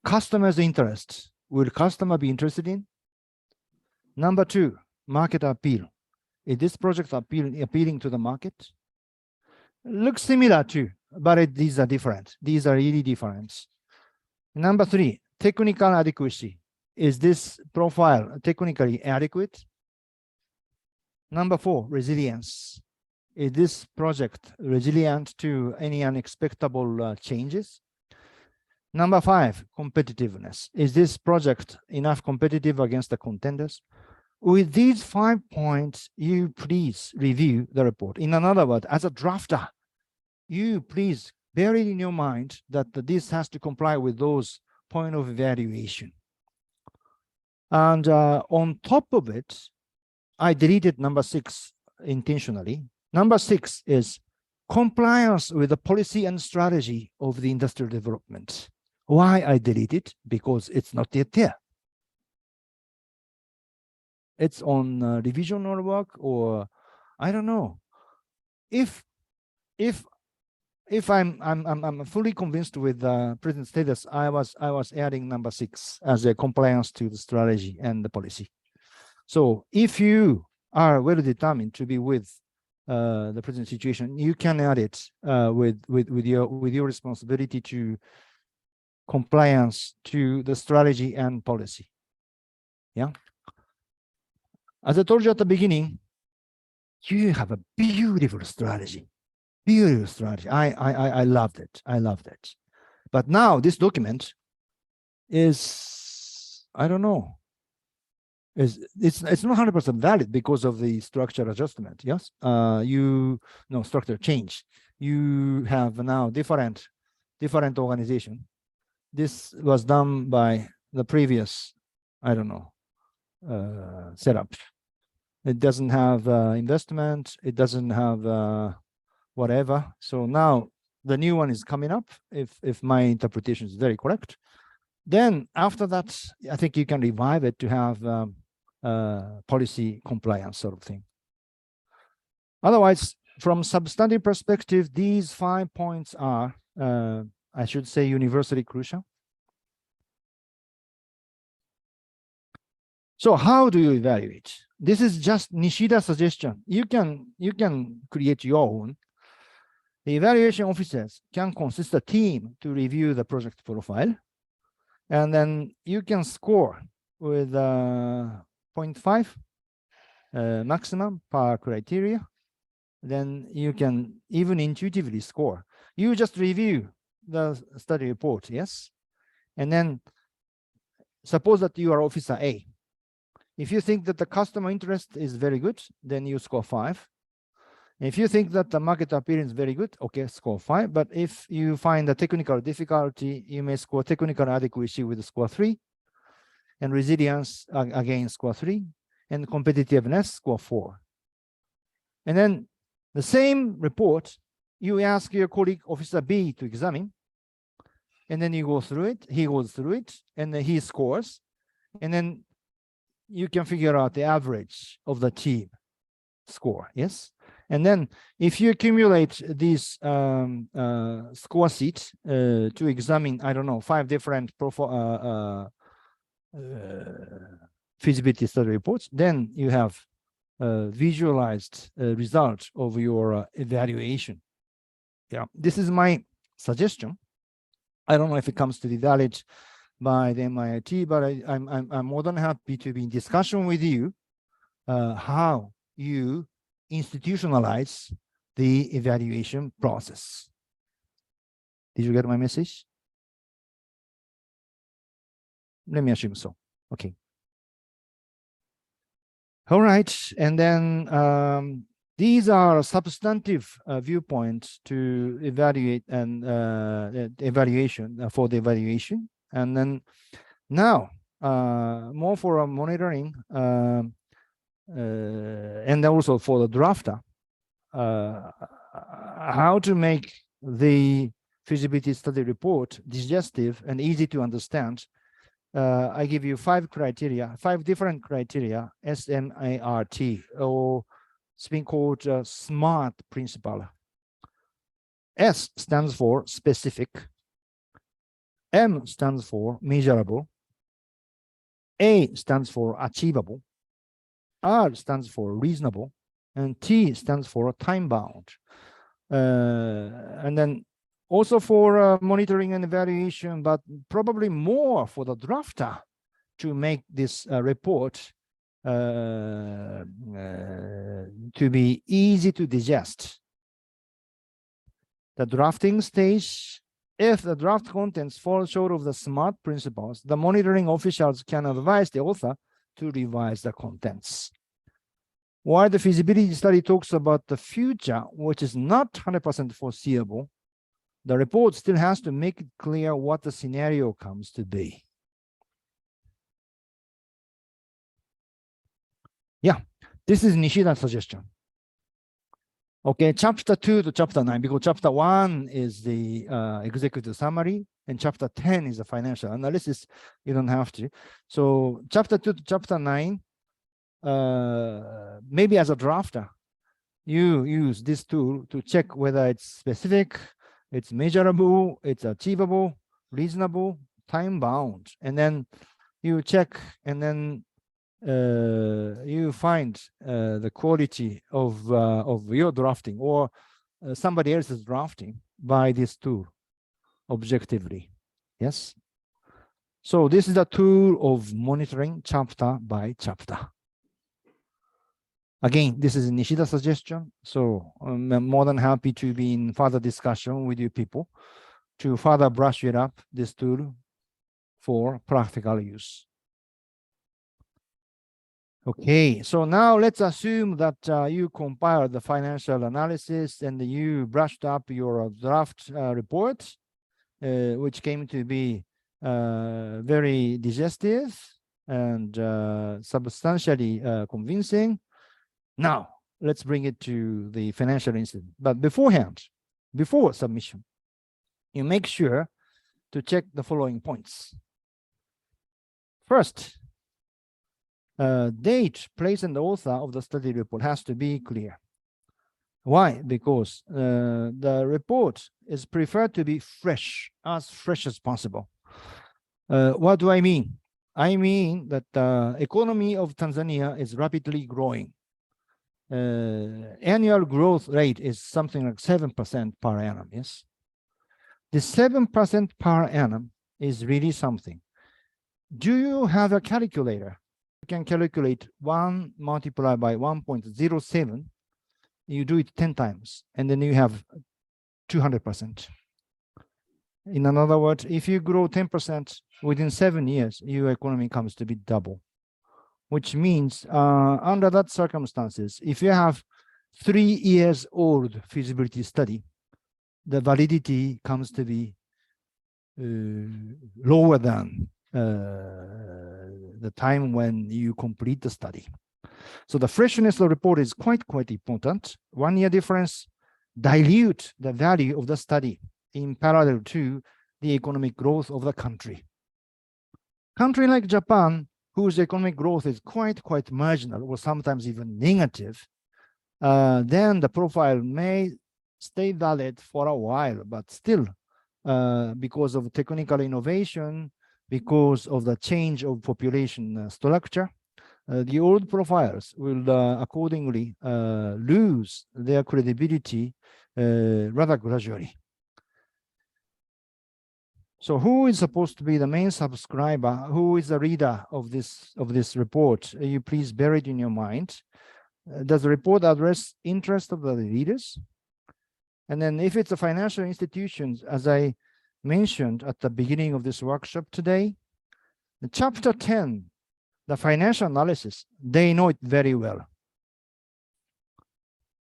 customer's interest. Will customer be interested in? Number 2, market appeal. Is this project appealing to the market? Looks similar too, but these are different. These are really different. Number 3, technical adequacy. Is this profile technically adequate? Number 4, resilience. Is this project resilient to any unexpected changes? Number 5, competitiveness. Is this project enough competitive against the contenders? With these 5 points, you please review the report. In other words, as a drafter, you please bear it in your mind that this has to comply with those points of evaluation. And on top of it, I deleted number 6 intentionally. Number 6 is compliance with the policy and strategy of the industrial development. Why I deleted? Because it's not yet there. It's on revisional work, or I don't know. If I'm fully convinced with present status, I was adding number 6 as a compliance to the strategy and the policy. So if you are well determined to be with the present situation, you can add it with your responsibility to compliance to the strategy and policy. Yeah. As I told you at the beginning, you have a beautiful strategy. Beautiful strategy. I loved it. I loved it. But now this document is, I don't know, it's not 100% valid because of the structure adjustment. Yes, structure change. You have now different organization. This was done by the previous, I don't know, setup. It doesn't have investment. It doesn't have whatever. So now the new one is coming up. If my interpretation is very correct, then after that, I think you can revive it to have policy compliance sort of thing. Otherwise, from substantive perspective, these 5 points are, I should say, universally crucial. So how do you evaluate? This is just Nishida's suggestion. You can create your own. The evaluation officers can consist a team to review the project profile, and then you can score with 0.5 maximum per criteria. Then you can even intuitively score. You just review the study report, yes? And then suppose that you are officer A. If you think that the customer interest is very good, then you score 5. If you think that the market appearance is very good, okay, score 5. But if you find the technical difficulty, you may score technical adequacy with score 3, and resilience again score 3, and competitiveness score 4. And then the same report, you ask your colleague officer B to examine, and then you go through it, he goes through it, and then he scores, and then you can figure out the average of the team score, yes? And then if you accumulate these score sheets to examine, I don't know, 5 different feasibility study reports, then you have visualized result of your evaluation. Yeah, this is my suggestion. I don't know if it comes to be valid by the MIT, but I'm more than happy to be in discussion with you how you institutionalize the evaluation process. Did you get my message? Let me assume so. Okay. All right, and then these are substantive viewpoints to evaluate and evaluation for the evaluation. And then now more for monitoring and also for the drafter, how to make the feasibility study report digestive and easy to understand. I give you 5 criteria, 5 different criteria, SMART, or it's been called SMART principle. S stands for specific, M stands for measurable, A stands for achievable, R stands for reasonable, and T stands for time bound. And then also for monitoring and evaluation, but probably more for the drafter to make this report to be easy to digest. The drafting stage, if the draft contents fall short of the SMART principles, the monitoring officials can advise the author to revise the contents. While the feasibility study talks about the future, which is not 100% foreseeable, the report still has to make it clear what the scenario comes to be. Yeah, this is Nishida's suggestion. Okay, chapter 2 to chapter 9, because chapter 1 is the executive summary, and chapter 10 is the financial analysis. You don't have to. So chapter 2 to chapter 9, maybe as a drafter, you use this tool to check whether it's specific, it's measurable, it's achievable, reasonable, time bound, and then you check, and then you find the quality of your drafting or somebody else's drafting by this tool objectively. Yes. So this is a tool of monitoring chapter by chapter. Again, this is Nishida's suggestion, so I'm more than happy to be in further discussion with you people. to further brush it up, this tool, for practical use. Okay, so now let's assume that you compiled the financial analysis and you brushed up your draft report, which came to be very digestive and substantially convincing. Now, let's bring it to the financial institute. But beforehand, before submission, you make sure to check the following points. First, date, place, and author of the study report has to be clear. Why? Because the report is preferred to be fresh as possible. What do I mean? I mean that the economy of Tanzania is rapidly growing. Annual growth rate is something like 7% per annum, yes? The 7% per annum is really something. Do you have a calculator? You can calculate 1 multiplied by 1.07. You do it 10 times, and then you have 200%. In other words, if you grow 10% within 7 years, your economy comes to be double, which means under that circumstances, if you have 3 years old feasibility study, the validity comes to be lower than the time when you complete the study. So the freshness of the report is quite important. 1 year difference dilute the value of the study in parallel to the economic growth of the country. Country like Japan, whose economic growth is quite marginal or sometimes even negative, then the profile may stay valid for a while, but still, because of technical innovation, because of the change of population structure, the old profiles will accordingly lose their credibility rather gradually. So who is supposed to be the main subscriber? Who is the reader of this report? You please bear it in your mind. Does the report address interest of the readers? And then if it's a financial institutions, as I mentioned at the beginning of this workshop today, the chapter 10, the financial analysis, they know it very well.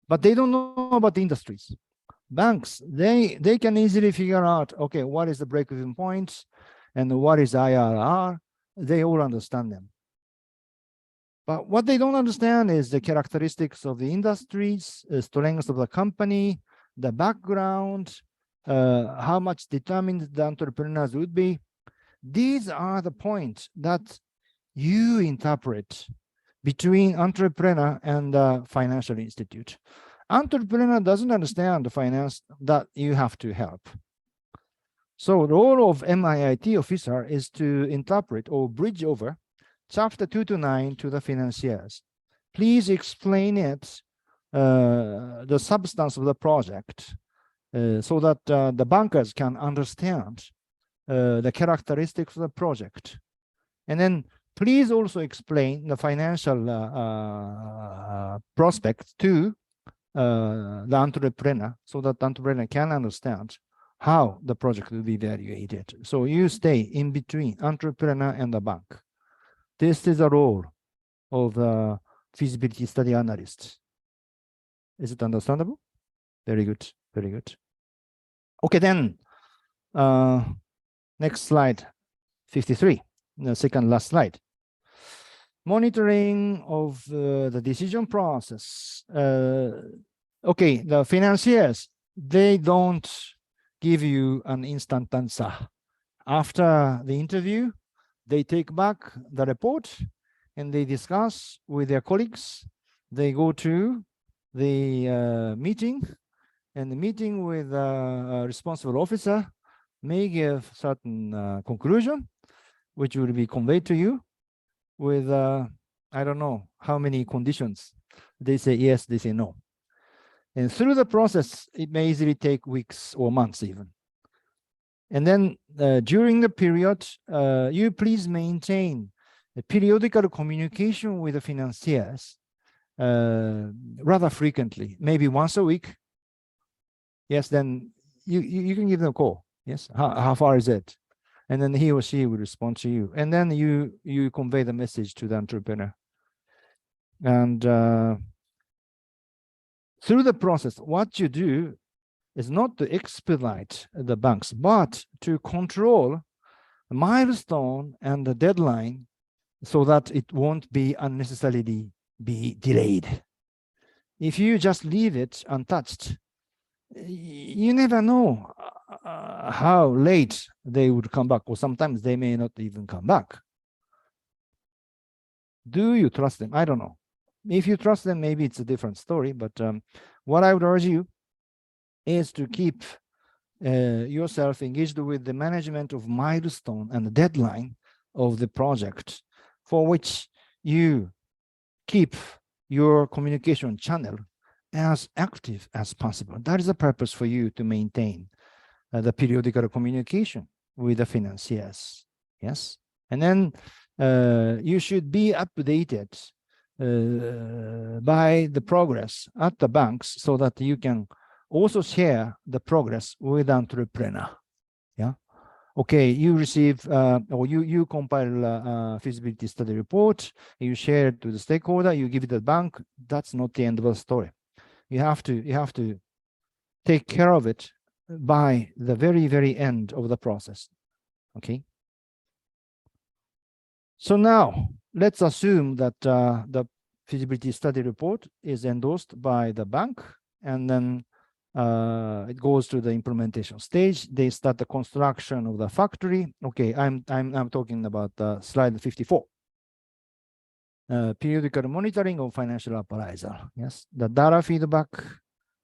But they don't know about the industries. Banks, they can easily figure out, okay, what is the break-even point and what is IRR? They all understand them. But what they don't understand is the characteristics of the industries, strengths of the company, the background, how much determined the entrepreneurs would be. These are the points that you interpret between entrepreneur and the financial institute. Entrepreneur doesn't understand the finance that you have to help. So the role of MIIT officer is to interpret or bridge over chapter 2 to 9 to the financiers. Please explain it, the substance of the project, so that the bankers can understand the characteristics of the project. And then please also explain the financial prospects to the entrepreneur, so that the entrepreneur can understand how the project will be evaluated. So you stay in between entrepreneur and the bank. This is the role of the feasibility study analyst. Is it understandable? Very good, very good. Okay, then next slide, 53, the second last slide. Monitoring of the decision process. Okay, the financiers, they don't give you an instant answer. After the interview, they take back the report and they discuss with their colleagues. They go to the meeting, and the meeting with a responsible officer may give certain conclusion, which will be conveyed to you with, I don't know how many conditions. They say yes, they say no. And through the process, it may easily take weeks or months even. And then during the period, you please maintain a periodical communication with the financiers rather frequently, maybe once a week. Yes, then you can give them a call Yes, how far is it? And then he or she will respond to you. And then you convey the message to the entrepreneur. And through the process, what you do is not to expedite the banks, but to control the milestone and the deadline so that it won't be unnecessarily be delayed. If you just leave it untouched, you never know how late they would come back, or sometimes they may not even come back. Do you trust them? I don't know. If you trust them, maybe it's a different story. But what I would urge you is to keep yourself engaged with the management of milestone and the deadline of the project, for which you keep your communication channel as active as possible. That is the purpose for you to maintain the periodical communication with the financiers. Yes, and then you should be updated by the progress at the banks, so that you can also share the progress with the entrepreneur. Yeah. Okay, you receive or you compile a feasibility study report, you share it to the stakeholder, you give it to the bank. That's not the end of the story. You have to take care of it by the very end of the process. Okay. So now let's assume that the feasibility study report is endorsed by the bank, and then it goes to the implementation stage. They start the construction of the factory. Okay, I'm talking about slide 54. Periodical monitoring of financial appraisal. Yes, the data feedback.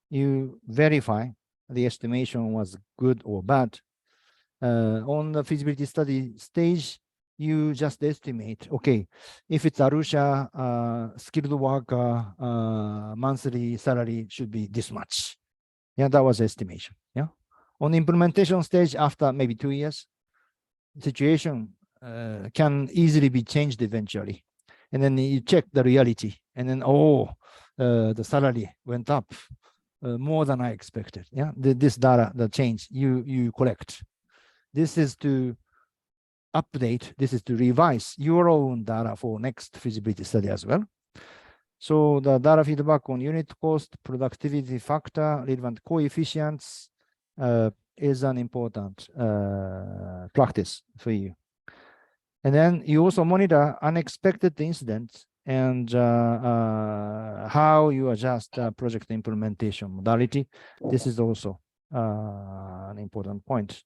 You verify the estimation was good or bad. On the feasibility study stage, you just estimate, okay, if it's Arusha skilled worker, monthly salary should be this much. Yeah, that was estimation. Yeah. On the implementation stage, after maybe 2 years, situation can easily be changed eventually. And then you check the reality, and then, the salary went up more than I expected. Yeah, this data, the change you collect. This is to update, this is to revise your own data for next feasibility study as well. So the data feedback on unit cost, productivity factor, relevant coefficients is an important practice for you. And then you also monitor unexpected incidents and how you adjust project implementation modality. This is also an important point.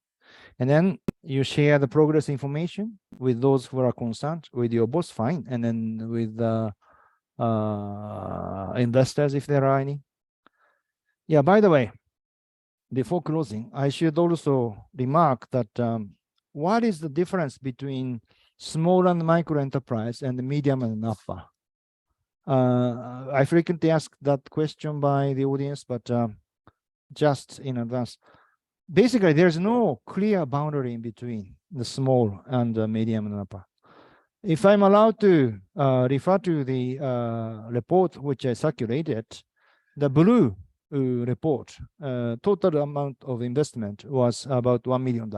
And then you share the progress information with those who are concerned, with your boss, fine, and then with investors, if there are any. Yeah, by the way, before closing, I should also remark that what is the difference between small and micro enterprise and the medium and upper? I frequently ask that question by the audience, but just in advance. Basically, there's no clear boundary in between the small and the medium and upper. If I'm allowed to refer to the report which I circulated, the blue report, total amount of investment was about $1 million.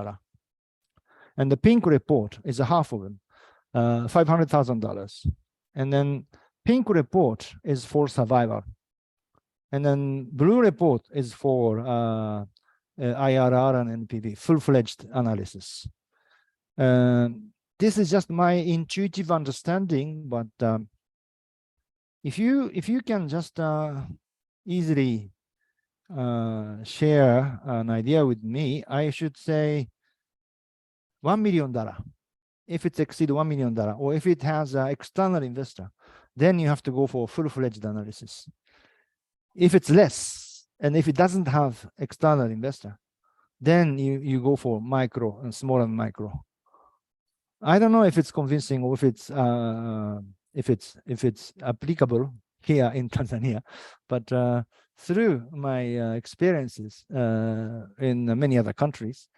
And the pink report is a half of them, $500,000. And then pink report is for survival. And then blue report is for IRR and NPV, full-fledged analysis. This is just my intuitive understanding, but if you can just easily share an idea with me, I should say $1 million. If it exceeds $1 million, or if it has an external investor, then you have to go for full-fledged analysis. If it's less, and if it doesn't have external investor, then you go for micro and small and micro. I don't know if it's convincing, or if it's applicable here in Tanzania, but through my experiences in many other countries,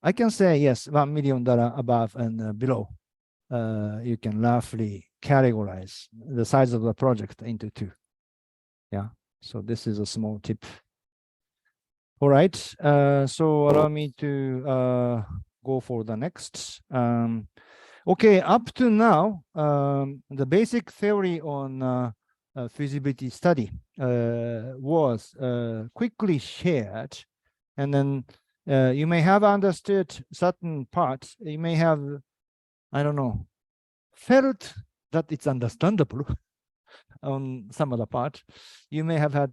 I can say yes, $1 million above and below. You can roughly categorize the size of the project into two. Yeah. So this is a small tip. All right. So allow me to go for the next. Okay, up to now, the basic theory on feasibility study was quickly shared, and then you may have understood certain parts. You may have, I don't know, felt that it's understandable on some other part. You may have had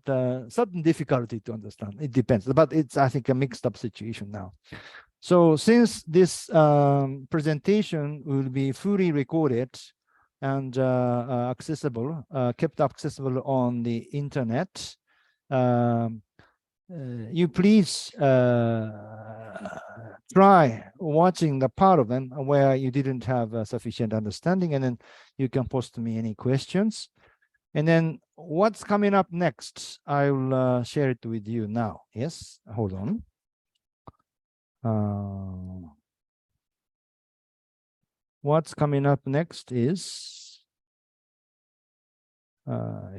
certain difficulty to understand. It depends, but it's, I think, a mixed up situation now. So since this presentation will be fully recorded and accessible, kept accessible on the internet, you please try watching the part of them where you didn't have sufficient understanding, and then you can post me any questions. And then what's coming up next, I will share it with you now. Yes, hold on. What's coming up next is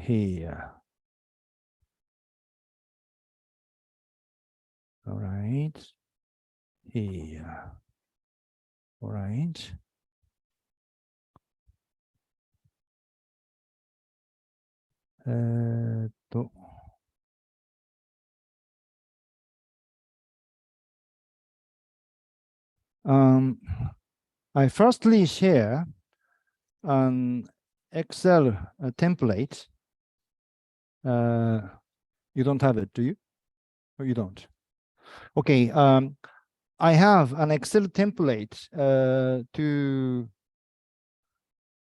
here. All right. Here. All right. I firstly share an Excel template. You don't have it, do you? Or you don't? Okay. I have an Excel template to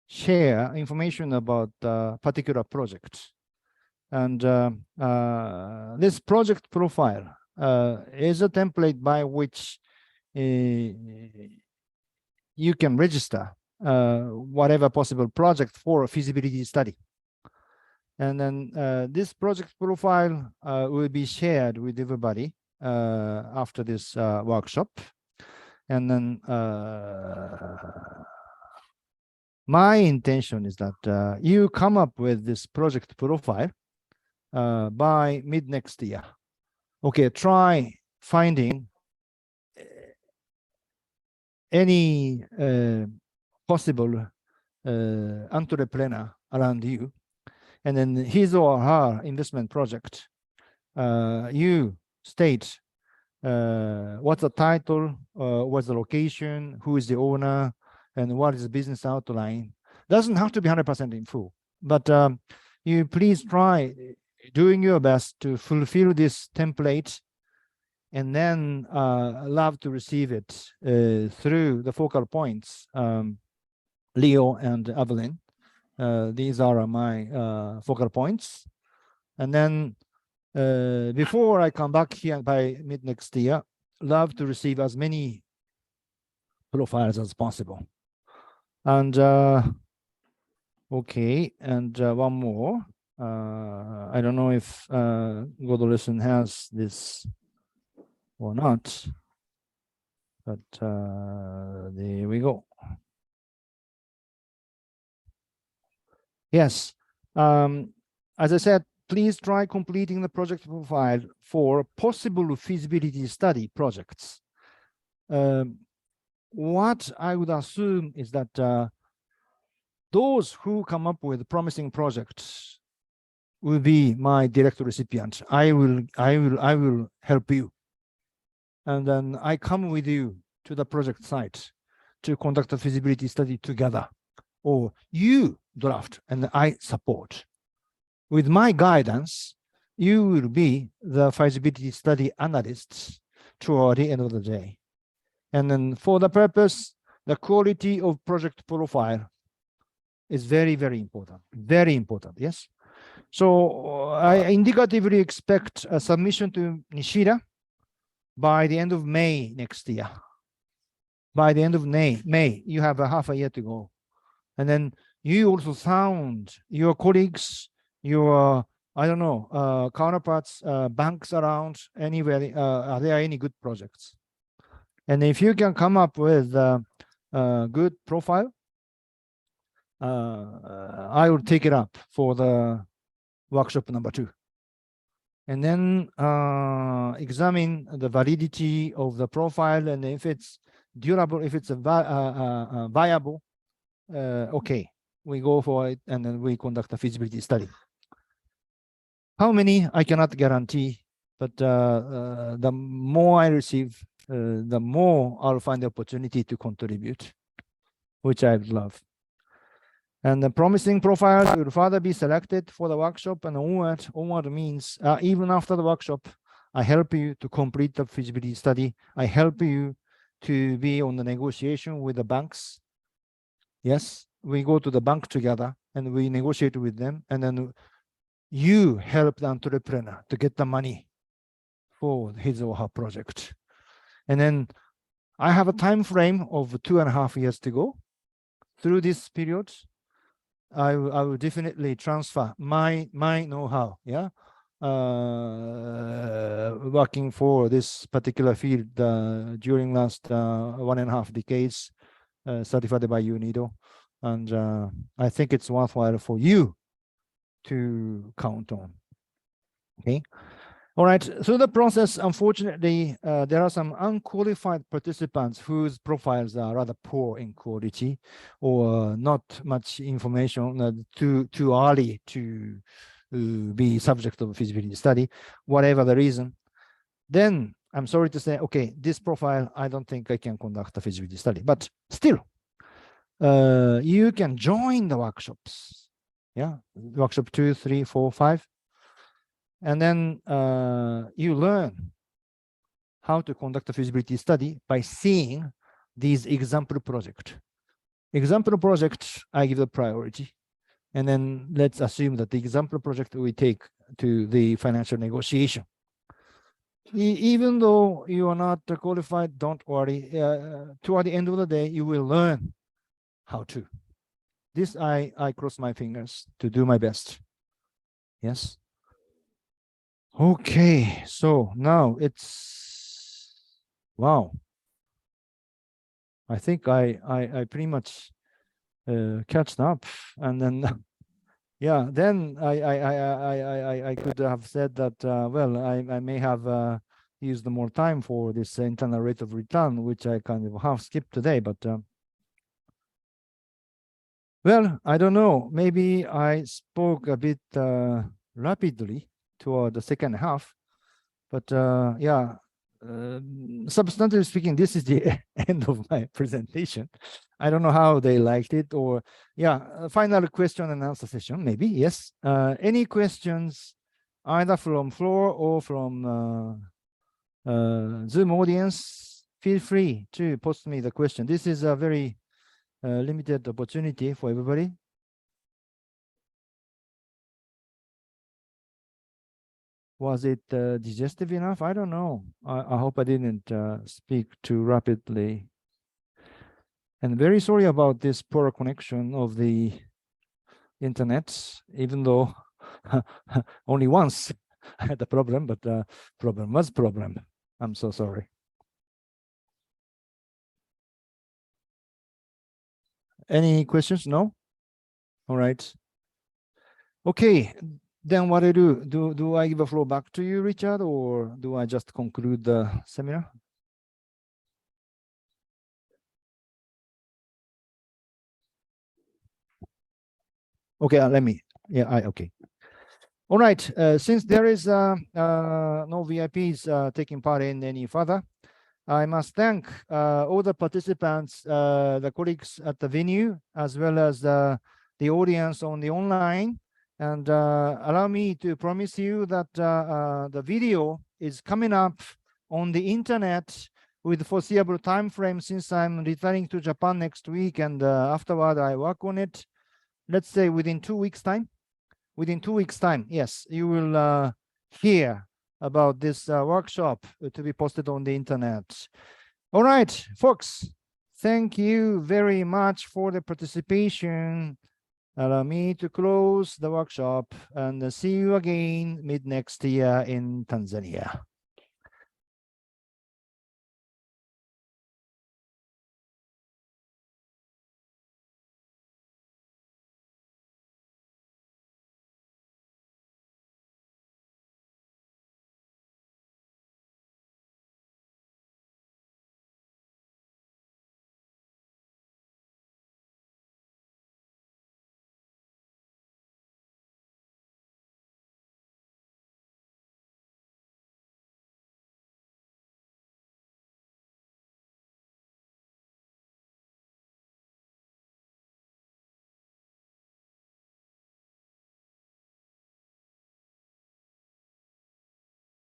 share information about a particular project. And this project profile is a template by which you can register whatever possible project for a feasibility study. And then this project profile will be shared with everybody after this workshop. And then my intention is that you come up with this project profile by mid next year. Okay, try finding any possible entrepreneur around you, and then his or her investment project. You state what's the title, what's the location, who is the owner, and what is the business outline. Doesn't have to be 100% in full, but you please try doing your best to fulfill this template, and then love to receive it through the focal points, Leo and Evelyn. These are my focal points. And then before I come back here by mid next year, love to receive as many profiles as possible. And okay, and one more. I don't know if GoDoListen has this or not, but there we go. Yes, as I said, please try completing the project profile for possible feasibility study projects. What I would assume is that those who come up with promising projects will be my direct recipient. I will help you. And then I come with you to the project site to conduct a feasibility study together, or you draft and I support. With my guidance, you will be the feasibility study analysts toward the end of the day. And then for the purpose, the quality of project profile is very, very important. Very important, yes? So I indicatively expect a submission to Nishida by the end of May next year. By the end of May, you have a half a year to go. And then you also sound your colleagues, your, I don't know, counterparts, banks around anywhere. Are there any good projects? And if you can come up with a good profile, I will take it up for the workshop number 2. and then examine the validity of the profile, and if it's durable, if it's viable, okay, we go for it, and then we conduct a feasibility study. How many, I cannot guarantee, but the more I receive, the more I'll find the opportunity to contribute, which I love. And the promising profiles will further be selected for the workshop, and onward means even after the workshop, I help you to complete the feasibility study. I help you to be on the negotiation with the banks. Yes, we go to the bank together and we negotiate with them, and then you help the entrepreneur to get the money for his or her project. And then I have a time frame of 2.5 years to go. Through this period, I will definitely transfer my know-how, yeah, working for this particular field during last 1.5 decades, certified by UNIDO, and I think it's worthwhile for you to count on. Okay. All right, through the process, unfortunately, there are some unqualified participants whose profiles are rather poor in quality, or not much information, too early to be subject of a feasibility study, whatever the reason. Then I'm sorry to say, okay, this profile, I don't think I can conduct a feasibility study, but still, you can join the workshops. Yeah, workshop 2, 3, 4, 5. And then you learn how to conduct a feasibility study by seeing these example projects. Example projects, I give the priority. And then let's assume that the example project we take to the financial negotiation. Even though you are not qualified, don't worry. Toward the end of the day, you will learn how to. This I cross my fingers to do my best. Yes. Okay, so now it's, wow. I think I pretty much catched up, and then yeah, then I could have said that well, I may have used more time for this internal rate of return, which I kind of half skipped today, but well, I don't know. Maybe I spoke a bit rapidly toward the second half, but yeah, substantially speaking, this is the end of my presentation. I don't know how they liked it, or yeah, final question and answer session, maybe. Yes. Any questions, either from floor or from Zoom audience? Feel free to post me the question. This is a very limited opportunity for everybody. Was it digestive enough? I don't know. I hope I didn't speak too rapidly. And very sorry about this poor connection of the internet, even though only once I had a problem, but problem was problem. I'm so sorry. Any questions? No? All right. Okay. Then what I do? Do I give a floor back to you, Richard, or do I just conclude the seminar? Okay, let me. Yeah, okay. All right. Since there is no VIPs taking part in any further, I must thank all the participants, the colleagues at the venue, as well as the audience on the online. And allow me to promise you that the video is coming up on the internet with foreseeable time frame, since I'm returning to Japan next week, and afterward I work on it. Let's say within 2 weeks' time. Within 2 weeks' time, yes, you will hear about this workshop to be posted on the internet. All right, folks, thank you very much for the participation. Allow me to close the workshop, and see you again mid next year in Tanzania.